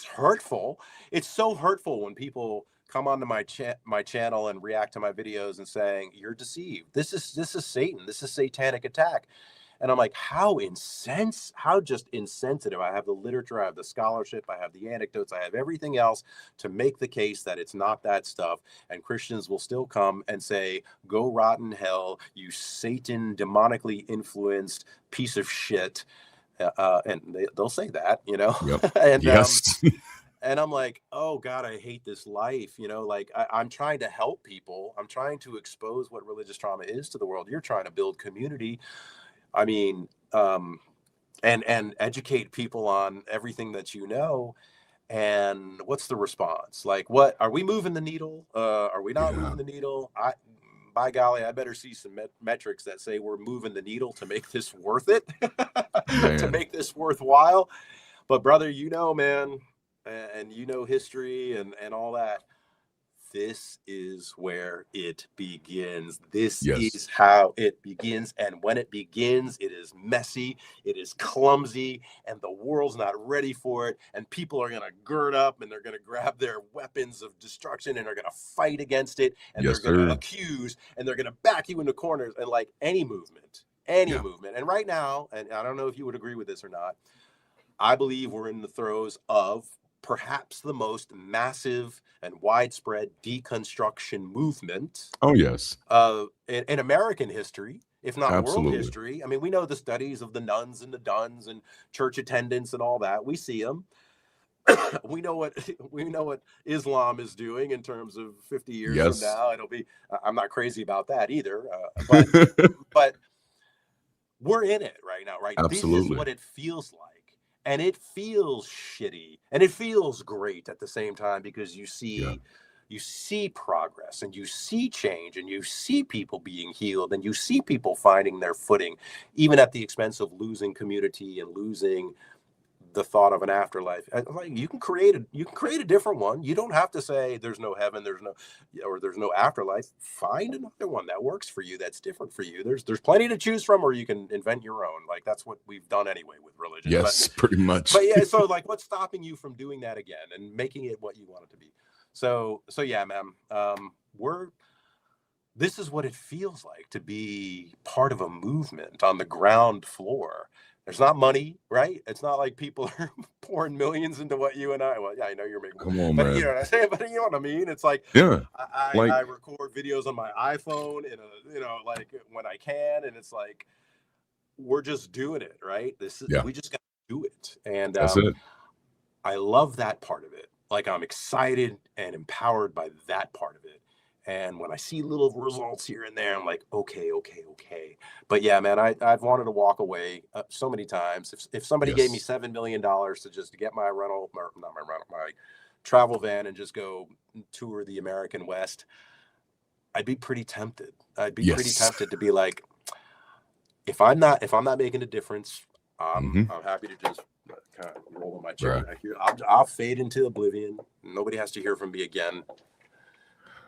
hurtful. It's so hurtful when people come onto my channel and react to my videos and saying, you're deceived. This is Satan. This is satanic attack. And I'm like, how just insensitive. I have the literature, I have the scholarship, I have the anecdotes, I have everything else to make the case that it's not that stuff. And Christians will still come and say, go rot in hell, you Satan demonically influenced piece of shit. And they'll say that, Yep. And yes. And I'm like, oh God, I hate this life. Like I'm trying to help people. I'm trying to expose what religious trauma is to the world. You're trying to build community. I mean, and educate people on everything that you know. And what's the response? Like, what are we moving the needle? Are we not moving the needle? By golly, I better see some metrics that say we're moving the needle to make this worth it, to make this worthwhile. But brother, man, and history and all that. This is where it begins. This is how it begins. And when it begins, it is messy, it is clumsy, and the world's not ready for it. And people are going to gird up and they're going to grab their weapons of destruction and they're going to fight against it. And they're going to accuse and they're going to back you into corners. And like any movement, any movement. And right now, and I don't know if you would agree with this or not, I believe we're in the throes of perhaps the most massive and widespread deconstruction movement Oh, yes. In American history, if not world Absolutely. history. I mean, we know the studies of the nuns and the duns and church attendance and all that. We see them. we know what Islam is doing in terms of 50 years from Yes. now. It'll be. I'm not crazy about that either. But we're in it right now, right? This is Absolutely. what it feels like. And it feels shitty and it feels great at the same time, because you see progress and you see change and you see people being healed and you see people finding their footing, even at the expense of losing community and losing the thought of an afterlife. Like, you can create a different one. You don't have to say there's no heaven, there's no afterlife. Find another one that works for you, that's different for you. There's plenty to choose from, or you can invent your own. Like, that's what we've done anyway with religion. Yes, pretty much. But yeah, so like, what's stopping you from doing that again and making it what you want it to be? So yeah, man, this is what it feels like to be part of a movement on the ground floor. There's not money, right? It's not like people are pouring millions into what you and I. Well, yeah, I know you're making. Come on, but man. you know what I'm saying. But you know what I mean. It's like, Yeah, I record videos on my iPhone, like when I can, and it's like, we're just doing it, right? We just got to do it, and that's it. I love that part of it. Like, I'm excited and empowered by that part of it. And when I see little results here and there, I'm like, okay. But yeah, man, I've wanted to walk away so many times. If somebody gave me $7 million to just get my my travel van and just go tour the American West, I'd be pretty tempted. I'd be pretty tempted to be like, if I'm not making a difference, I'm happy to just kind of roll in my chair. Right. I'll fade into oblivion. Nobody has to hear from me again.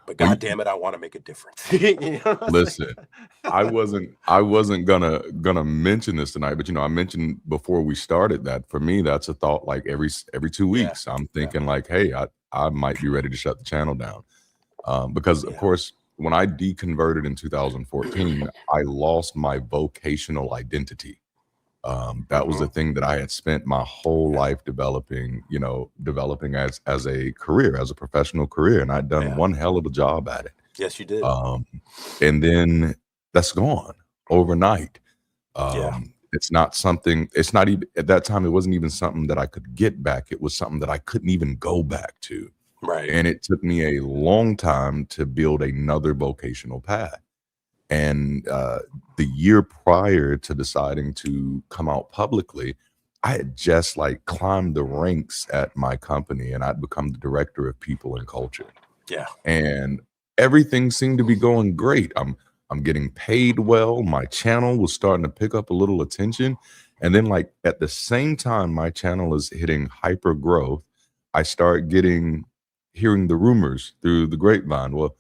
But God damn it, I want to make a difference. Listen, I wasn't gonna mention this tonight, but I mentioned before we started that for me, that's a thought. Like every 2 weeks, I'm thinking like, hey, I might be ready to shut the channel down, because of course, when I deconverted in 2014, I lost my vocational identity. That was the thing that I had spent my whole life developing as a career, as a professional career. And I'd done one hell of a job at it. Yes, you did. And then that's gone overnight. It's not even at that time, it wasn't even something that I could get back. It was something that I couldn't even go back to. Right. And it took me a long time to build another vocational path. And the year prior to deciding to come out publicly, I had just like climbed the ranks at my company, and I'd become the director of people and culture. Yeah. And everything seemed to be going great. I'm getting paid well. My channel was starting to pick up a little attention. And then like at the same time my channel is hitting hyper growth, I start hearing the rumors through the grapevine. Well,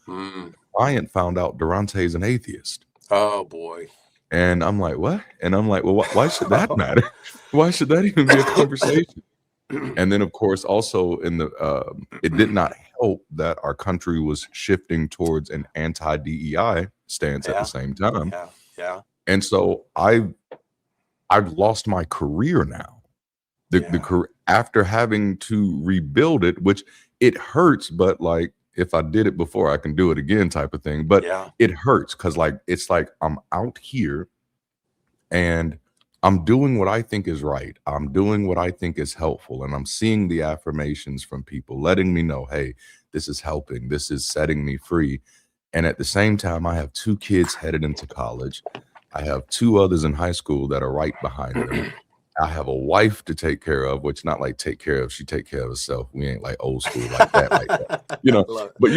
client found out Darante is an atheist. Oh boy. And I'm like, what? And I'm like, well, why should that matter? Why should that even be a conversation? And then of course, also it did not help that our country was shifting towards an anti-DEI stance at the same time. Yeah. And so I've lost my career now. The career, after having to rebuild it, which it hurts, but like, if I did it before, I can do it again type of thing. But it hurts because it's like I'm out here and I'm doing what I think is right. I'm doing what I think is helpful. And I'm seeing the affirmations from people letting me know, hey, this is helping. This is setting me free. And at the same time, I have 2 kids headed into college. I have 2 others in high school that are right behind them. I have a wife to take care of, which not like take care of, she take care of herself. We ain't like old school like that, but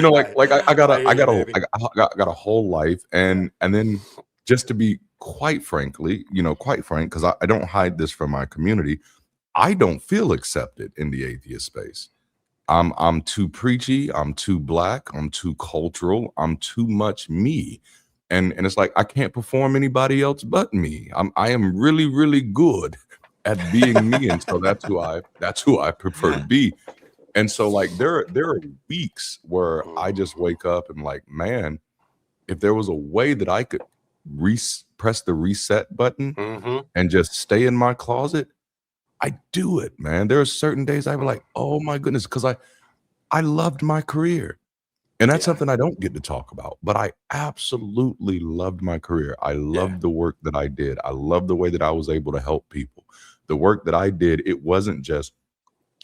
I got a whole life. And then just to be quite frank, because I don't hide this from my community, I don't feel accepted in the atheist space. I'm too preachy, I'm too black, I'm too cultural, I'm too much me. And it's like I can't perform anybody else but me. I am really, really good at being me, and so that's who I prefer to be. And so like there are weeks where I just wake up and like, man, if there was a way that I could press the reset button and just stay in my closet, I do it, man. There are certain days I be like, oh my goodness, because I loved my career. And that's something I don't get to talk about, but I absolutely loved my career. I loved the work that I did. I loved the way that I was able to help people. The work that I did, it wasn't just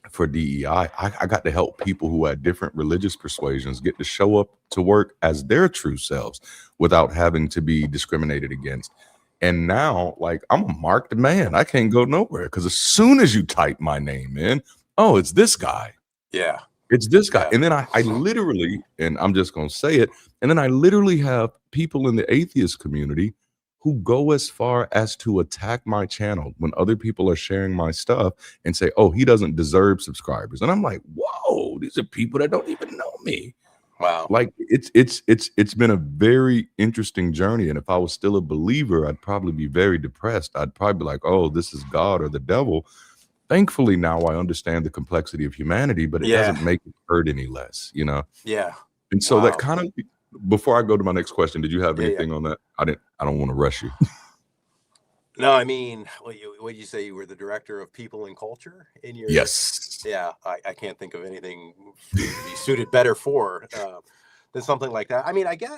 for DEI. I got to help people who had different religious persuasions get to show up to work as their true selves without having to be discriminated against. And now, like, I'm a marked man. I can't go nowhere because as soon as you type my name in, oh, it's this guy. Yeah. It's this guy. And then I literally, and I'm just going to say it, and then I literally have people in the atheist community who go as far as to attack my channel when other people are sharing my stuff and say, oh, he doesn't deserve subscribers. And I'm like, whoa, these are people that don't even know me. Wow. Like it's been a very interesting journey. And if I was still a believer, I'd probably be very depressed. I'd probably be like, oh, this is God or the devil. Thankfully, now I understand the complexity of humanity, but it doesn't make it hurt any less, you know? Yeah. And so that kind of, before I go to my next question, did you have anything on that? I don't want to rush you. No, I mean, what you say, you were the director of people and culture in your. Yes. Yeah. I can't think of anything to be suited better for than something like that. I mean, I guess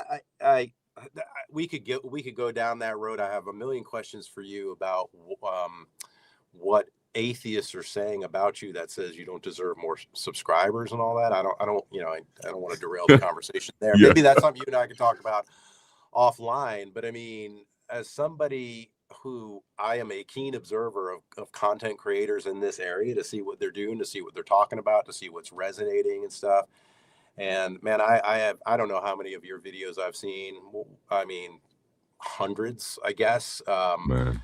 we could go down that road. I have a million questions for you about what atheists are saying about you that says you don't deserve more subscribers and all that. I don't want to derail the conversation there. Maybe that's something you and I could talk about offline. But I mean, as somebody who I am a keen observer of content creators in this area, to see what they're doing, to see what they're talking about, to see what's resonating and stuff. And man, I don't know how many of your videos I've seen. I mean, hundreds, I guess. Man.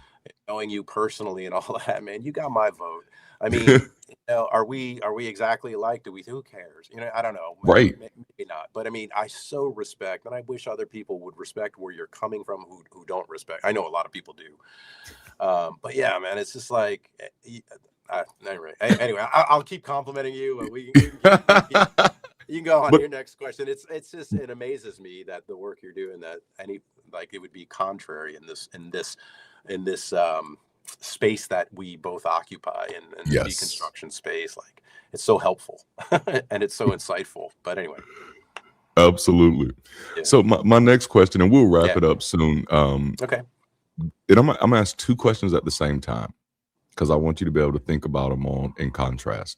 Knowing you personally and all that, man, you got my vote. I mean, are we exactly alike? Who cares? I don't know. Right. Maybe not. But I mean, I so respect, and I wish other people would respect where you're coming from who don't respect. I know a lot of people do. But yeah, man, it's just like, anyway, I'll keep complimenting you. You can go on to your next question. It amazes me that the work you're doing, that it would be contrary in this space that we both occupy in the deconstruction space. Like, it's so helpful and it's so insightful. But anyway. Absolutely. Yeah. So my next question, and we'll wrap it up soon. Okay. And I'm gonna ask two questions at the same time because I want you to be able to think about them in contrast.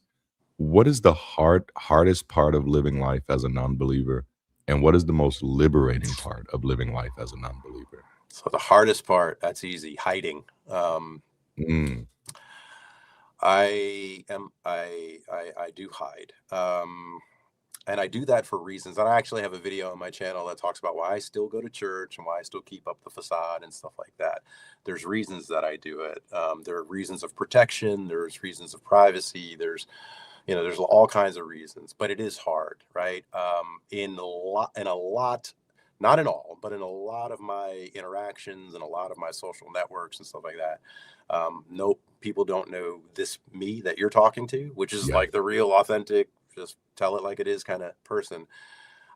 What is the hardest part of living life as a non-believer? And what is the most liberating part of living life as a non-believer? So the hardest part, that's easy, hiding. I do hide. And I do that for reasons. And I actually have a video on my channel that talks about why I still go to church and why I still keep up the facade and stuff like that. There's reasons that I do it. There are reasons of protection. There's reasons of privacy. There's all kinds of reasons, but it is hard, right? In a lot, not in all, but in a lot of my interactions and a lot of my social networks and stuff like that, people don't know this me that you're talking to, which is like the real, authentic, just tell it like it is kind of person.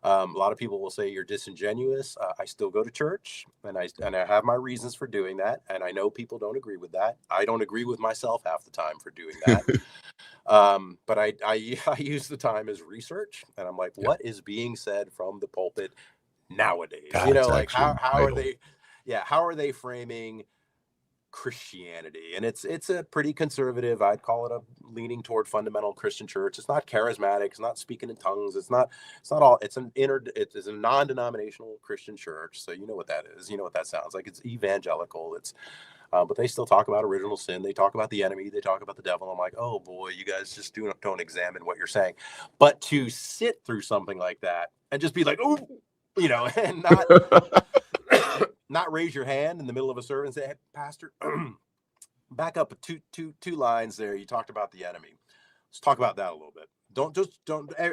A lot of people will say you're disingenuous. I still go to church, and I have my reasons for doing that. And I know people don't agree with that. I don't agree with myself half the time for doing that. But I use the time as research, and I'm like, what is being said from the pulpit nowadays? Like how are they? Yeah, how are they framing Christianity? And it's a pretty conservative, I'd call it a leaning toward fundamental Christian church. It's not charismatic, it's not speaking in tongues, it's a non-denominational Christian church. So you know what that is, you know what that sounds like. It's evangelical. It's but they still talk about original sin, they talk about the enemy, they talk about the devil. I'm like, oh boy, you guys just don't examine what you're saying. But to sit through something like that and just be like, oh, and not raise your hand in the middle of a service and say, hey, Pastor, back up two lines there. You talked about the enemy. Let's talk about that a little bit. Don't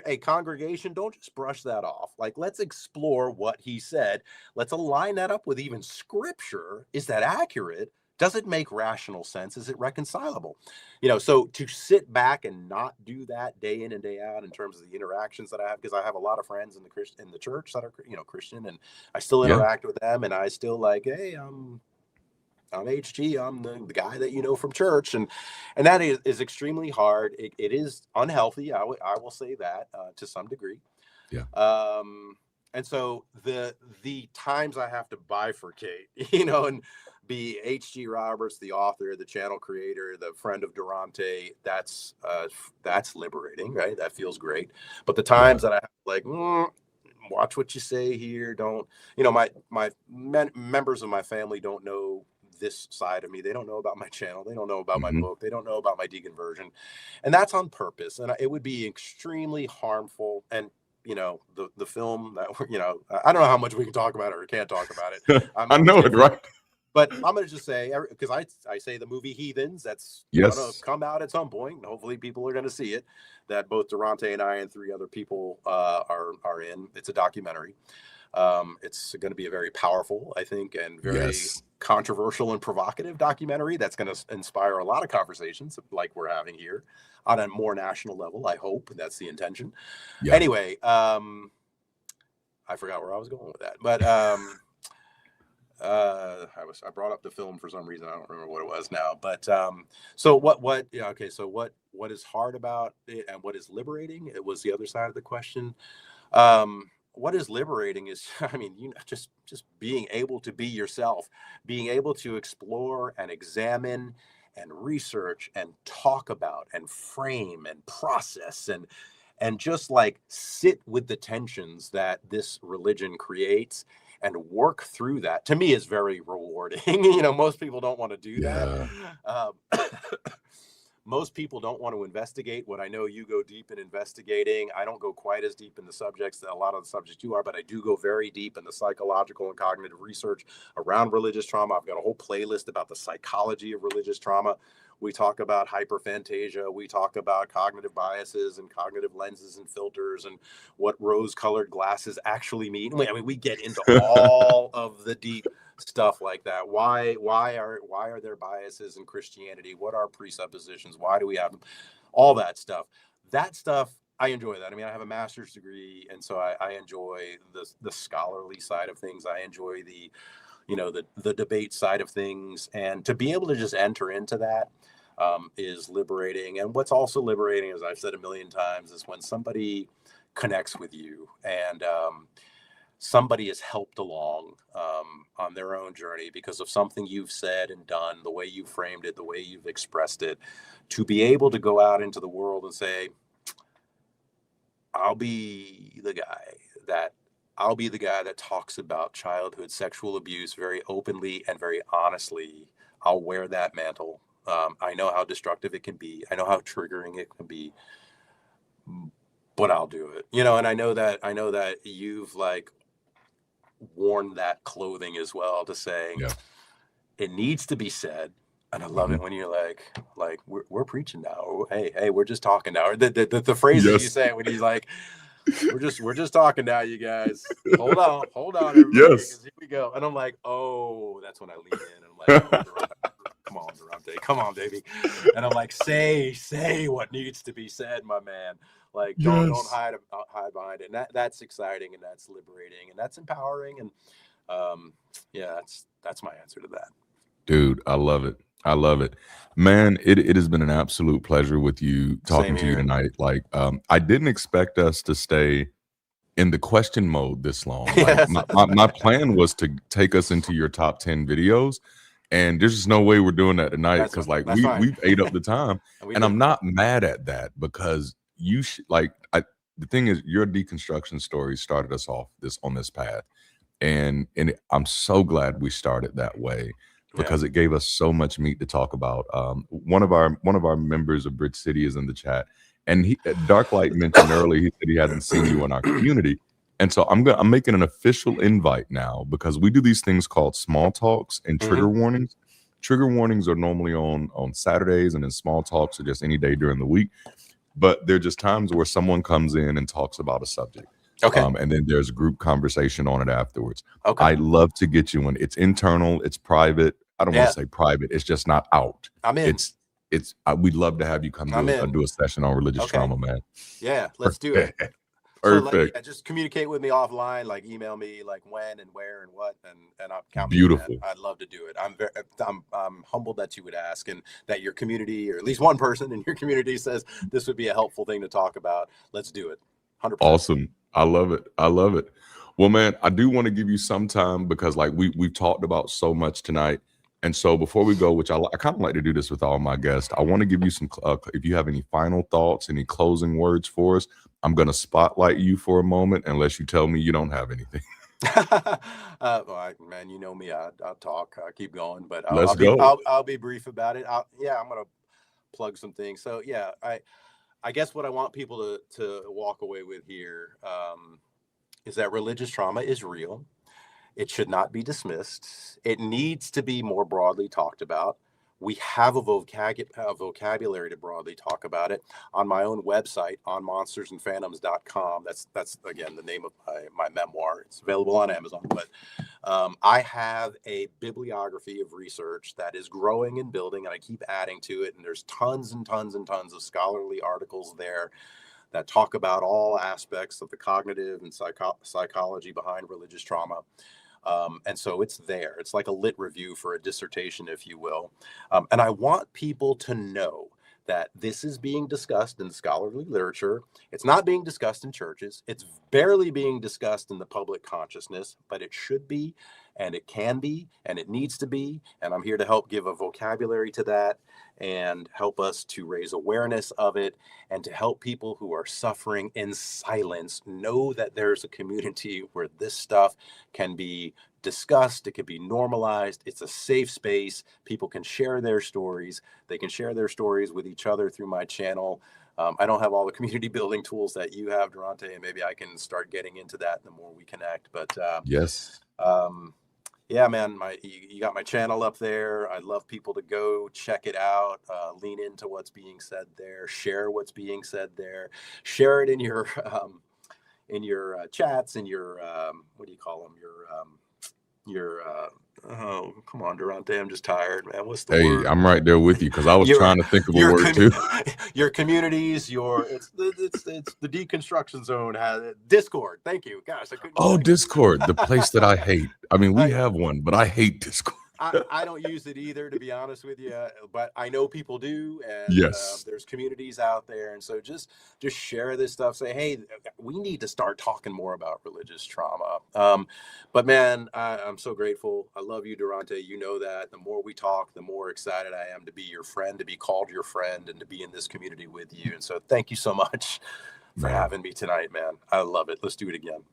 a congregation, don't just brush that off. Like, let's explore what he said. Let's align that up with even scripture. Is that accurate Does it make rational sense? Is it reconcilable? You know, so to sit back and not do that day in and day out in terms of the interactions that I have, because I have a lot of friends in the church that are, you know, Christian, and I still Yeah. interact with them, and I still like, hey, I'm HG, I'm the guy that you know from church, and that is extremely hard. It is unhealthy. I will say that to some degree. Yeah. And so the times I have to bifurcate, you know, and be H.G. Roberts, the author, the channel creator, the friend of Darante, that's liberating, right? That feels great. But the times that I have like, watch what you say here. Don't, you know, my members of my family don't know this side of me. They don't know about my channel. They don't know about my book. They don't know about my deconversion. And that's on purpose. And it would be extremely harmful. And, you know, the film that, you know, I don't know how much we can talk about it or can't talk about it. I know it, right? But I'm going to just say, because I say the movie Heathens, that's going to come out at some point. And hopefully people are going to see it, that both Darante and I and 3 other people are in. It's a documentary. It's going to be a very powerful, I think, and very controversial and provocative documentary that's going to inspire a lot of conversations like we're having here on a more national level. I hope that's the intention. Yeah. Anyway, I forgot where I was going with that, but I brought up the film for some reason. I don't remember what it was now, but so what is hard about it and what is liberating? It was the other side of the question. What is liberating is, I mean, you know, just being able to be yourself, being able to explore and examine and research and talk about and frame and process and just like sit with the tensions that this religion creates and work through that, to me, is very rewarding. You know, most people don't want to do that. Most people don't want to investigate what I know you go deep in investigating. I don't go quite as deep in the subjects that a lot of the subjects you are, but I do go very deep in the psychological and cognitive research around religious trauma. I've got a whole playlist about the psychology of religious trauma. We talk about hyperphantasia. We talk about cognitive biases and cognitive lenses and filters and what rose-colored glasses actually mean. I mean, we get into all of the deep stuff like that. Why are there biases in Christianity? What are presuppositions? Why do we have them? All that stuff. That stuff, I enjoy that. I mean, I have a master's degree, and so I enjoy the scholarly side of things. I enjoy the debate side of things, and to be able to just enter into that is liberating. And what's also liberating, as I've said a million times, is when somebody connects with you and somebody is helped along on their own journey because of something you've said and done, the way you framed it, the way you've expressed it, to be able to go out into the world and say, I'll be the guy that talks about childhood sexual abuse very openly and very honestly. I'll wear that mantle. I know how destructive it can be. I know how triggering it can be, but I'll do it. You know, and I know that you've like worn that clothing as well, to say it needs to be said. And I love it when you're like we're preaching now. Hey, we're just talking now. Or the phrases you say when he's like, we're just talking now, you guys. Hold on, everybody. Yes. Here we go. And I'm like, oh, that's when I lean in. And I'm like, come on, Darante, come on, baby. And I'm like, say what needs to be said, my man. Like, don't hide behind it. And that's exciting, and that's liberating, and that's empowering. And that's my answer to that. Dude, I love it. I love it, man. It has been an absolute pleasure with you, talking to you tonight. Like, I didn't expect us to stay in the question mode this long. Like, my plan was to take us into your top 10 videos, and there's just no way we're doing that tonight, because like we've ate up the time, and I'm not mad at that, because you the thing is, your deconstruction story started us off on this path, and I'm so glad we started that way, because it gave us so much meat to talk about. One of our members of Bridge City is in the chat, and Darklight mentioned earlier, he said he hadn't seen you in our community. And so I'm making an official invite now, because we do these things called small talks and trigger warnings. Trigger warnings are normally on Saturdays, and then small talks are just any day during the week. But they're just times where someone comes in and talks about a subject. Okay. And then there's group conversation on it afterwards. Okay. I'd love to get you in. It's internal, it's private. I don't want to say private. It's just not out. I'm in. We'd love to have you come do a session on religious trauma, man. Yeah, let's do it. Perfect. So just communicate with me offline, like email me, like when and where and what, and I'll count. Beautiful. I'd love to do it. I'm humbled that you would ask, and that your community, or at least one person in your community, says this would be a helpful thing to talk about. Let's do it. 100%. Awesome. I love it. Well, man, I do want to give you some time because like we've talked about so much tonight. And so before we go, which I kind of like to do this with all my guests, I want to give you some, if you have any final thoughts, any closing words for us, I'm going to spotlight you for a moment unless you tell me you don't have anything. Well, man, you know me, I'll talk, I'll keep going, but I'll be brief about it. I'm going to plug some things. So yeah, I guess what I want people to walk away with here is that religious trauma is real. It should not be dismissed. It needs to be more broadly talked about. We have a vocabulary to broadly talk about it. On my own website, on monstersandphantoms.com, that's again the name of my memoir. It's available on Amazon, but I have a bibliography of research that is growing and building, and I keep adding to it. And there's tons and tons and tons of scholarly articles there that talk about all aspects of the cognitive and psychology behind religious trauma. And so it's there. It's like a lit review for a dissertation, if you will. And I want people to know that this is being discussed in scholarly literature. It's not being discussed in churches. It's barely being discussed in the public consciousness, but it should be, and it can be, and it needs to be. And I'm here to help give a vocabulary to that and help us to raise awareness of it, and to help people who are suffering in silence know that there's a community where this stuff can be discussed. It can be normalized. It's a safe space. People can share their stories. They can share their stories with each other through my channel. I don't have all the community building tools that you have, Darante, and maybe I can start getting into that the more we connect. But yes. Yeah, man, you got my channel up there. I'd love people to go check it out, lean into what's being said there, share what's being said there, share it in your chats, in your what do you call them? Oh, come on, Darante, I'm just tired, man. What's the word? I'm right there with you because I was trying to think of a word too. Your communities, it's the deconstruction zone has Discord. Thank you. Gosh, I couldn't. Oh, Discord, the place that I hate. I mean, we have one, but I hate Discord. I don't use it either, to be honest with you, but I know people do, and yes, there's communities out there, and so just share this stuff. Say, hey, we need to start talking more about religious trauma. But man, I'm so grateful. I love you, Darante. You know that. The more we talk, the more excited I am to be your friend, to be called your friend, and to be in this community with you. And so, thank you so much for having me tonight, man. I love it. Let's do it again.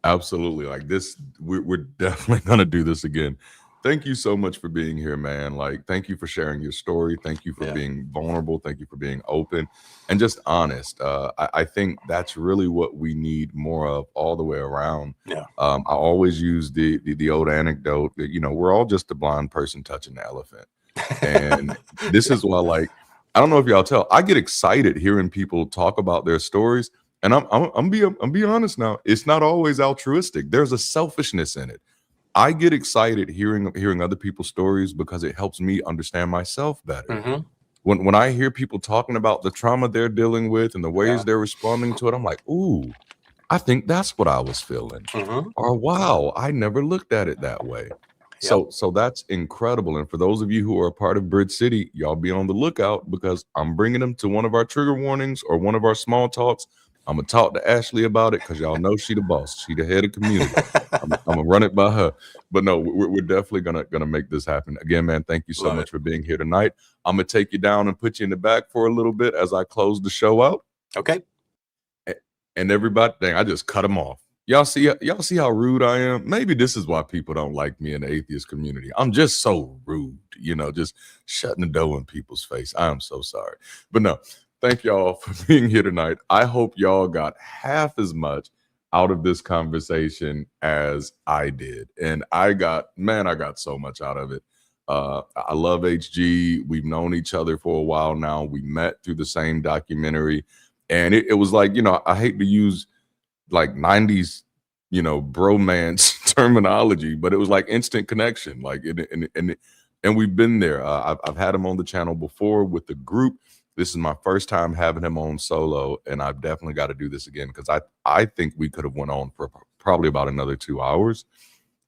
Absolutely, like this. We're definitely gonna do this again. Thank you so much for being here, man. Like, thank you for sharing your story. Thank you for being vulnerable. Thank you for being open and just honest. I think that's really what we need more of all the way around. Yeah. I always use the old anecdote that, we're all just a blind person touching the elephant. And this is why, like, I don't know if y'all tell, I get excited hearing people talk about their stories. And I'm being honest now. It's not always altruistic. There's a selfishness in it. I get excited hearing other people's stories because it helps me understand myself better. Mm-hmm. When I hear people talking about the trauma they're dealing with and the ways they're responding to it, I'm like, ooh, I think that's what I was feeling. Mm-hmm. Or wow, I never looked at it that way. Yep. So that's incredible. And for those of you who are a part of Bridge City, y'all be on the lookout because I'm bringing them to one of our trigger warnings or one of our small talks. I'm gonna talk to Ashley about it because y'all know she the boss. She the head of community. I'm gonna run it by her. But no, we're definitely gonna make this happen. Again, man, thank you so much for being here tonight. I'm gonna take you down and put you in the back for a little bit as I close the show out. Okay. And everybody, dang, I just cut them off. Y'all see how rude I am? Maybe this is why people don't like me in the atheist community. I'm just so rude, just shutting the door in people's face. I am so sorry. But no. Thank y'all for being here tonight. I hope y'all got half as much out of this conversation as I did. And I got so much out of it. I love HG. We've known each other for a while now. We met through the same documentary. And it was like, I hate to use like 90s, bromance terminology, but it was like instant connection. Like, and and we've been there. I've had him on the channel before with the group. This is my first time having him on solo, and I've definitely got to do this again because I think we could have went on for probably about another 2 hours,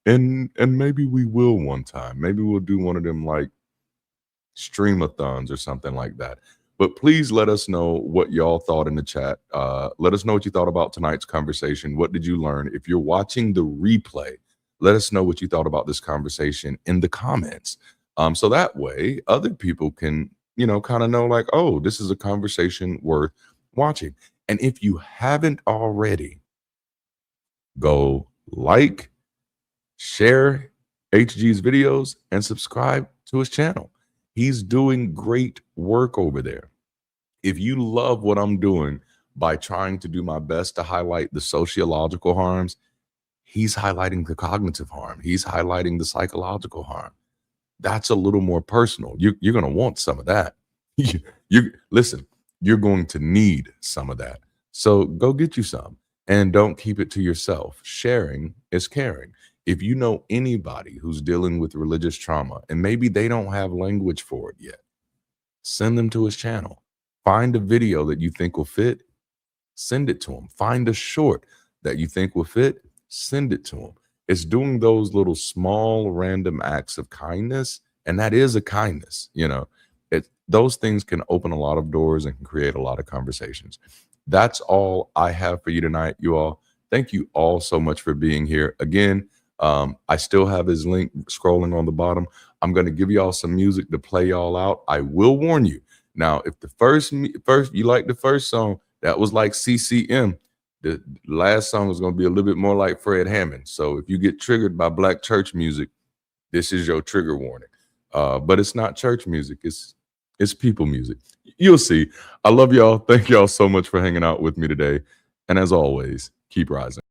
and maybe we will one time. Maybe we'll do one of them like streamathons or something like that. But please let us know what y'all thought in the chat. Let us know what you thought about tonight's conversation. What did you learn? If you're watching the replay, let us know what you thought about this conversation in the comments. So that way other people can, kind of know like, oh, this is a conversation worth watching. And if you haven't already, go like, share HG's videos, and subscribe to his channel. He's doing great work over there. If you love what I'm doing by trying to do my best to highlight the sociological harms, he's highlighting the cognitive harm. He's highlighting the psychological harm. That's a little more personal. You're going to want some of that. Listen, you're going to need some of that. So go get you some and don't keep it to yourself. Sharing is caring. If you know anybody who's dealing with religious trauma and maybe they don't have language for it yet, send them to his channel. Find a video that you think will fit, send it to him. Find a short that you think will fit, send it to him. It's doing those little small random acts of kindness, and that is a kindness. Those things can open a lot of doors and can create a lot of conversations. That's all I have for you tonight, you all. Thank you all so much for being here. Again, I still have his link scrolling on the bottom. I'm going to give y'all some music to play y'all out. I will warn you. Now, if the first you like the first song, that was like CCM. The last song is going to be a little bit more like Fred Hammond. So if you get triggered by black church music, this is your trigger warning. But it's not church music. It's people music. You'll see. I love y'all. Thank y'all so much for hanging out with me today. And as always, keep rising.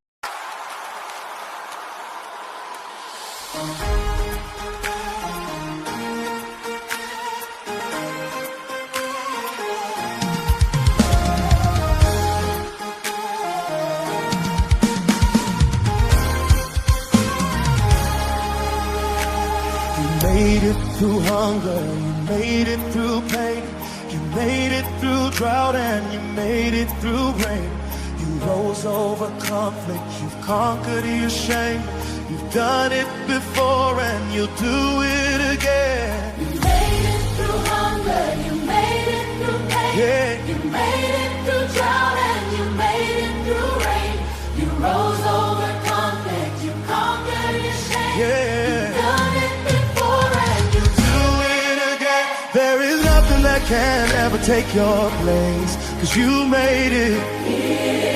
Through hunger, you made it through pain. You made it through drought and you made it through rain. You rose over conflict, you've conquered your shame. You've done it before and you'll do it again. You made it through hunger, you made it through pain. Yeah. You made it through drought and you made it through rain. You rose over conflict, you conquered your shame. Yeah. You've done it before and you do it again. There is nothing that can ever take your place, 'cause you made it here.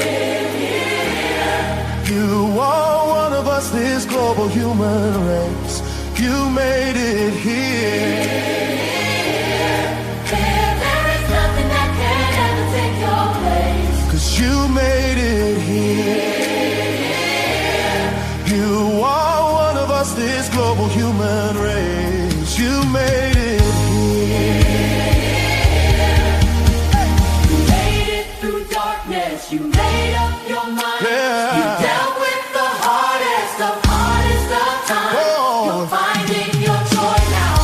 You are one of us, this global human race. You made it here. There is nothing that can ever take your place, 'cause you made it here. You are one of us, this global human race. You made it here. You made it through darkness. You made up your mind. Yeah. You dealt with the hardest of times. Oh. You're finding your joy now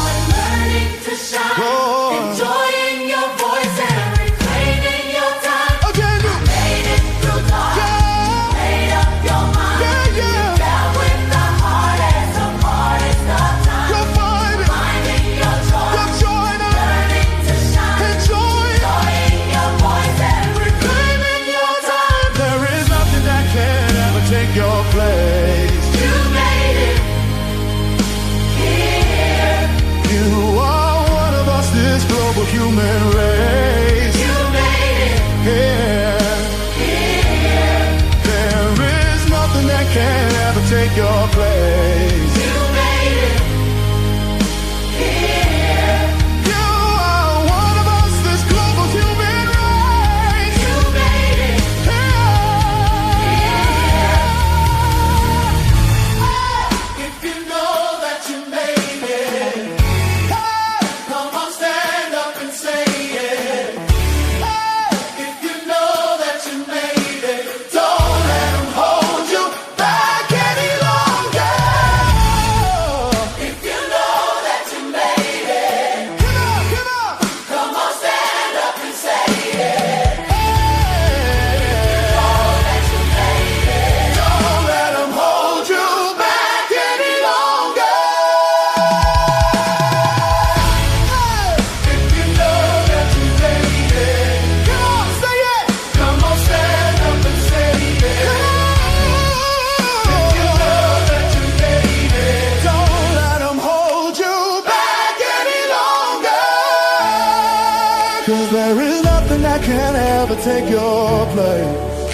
'Cause there is nothing that can ever take your place.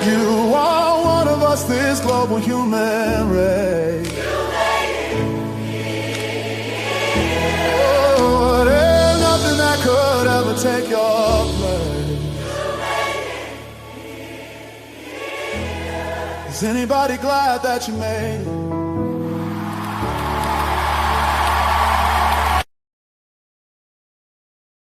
You are one of us, this global human race. Oh, there's nothing that could ever take your place. Is anybody glad that you made it?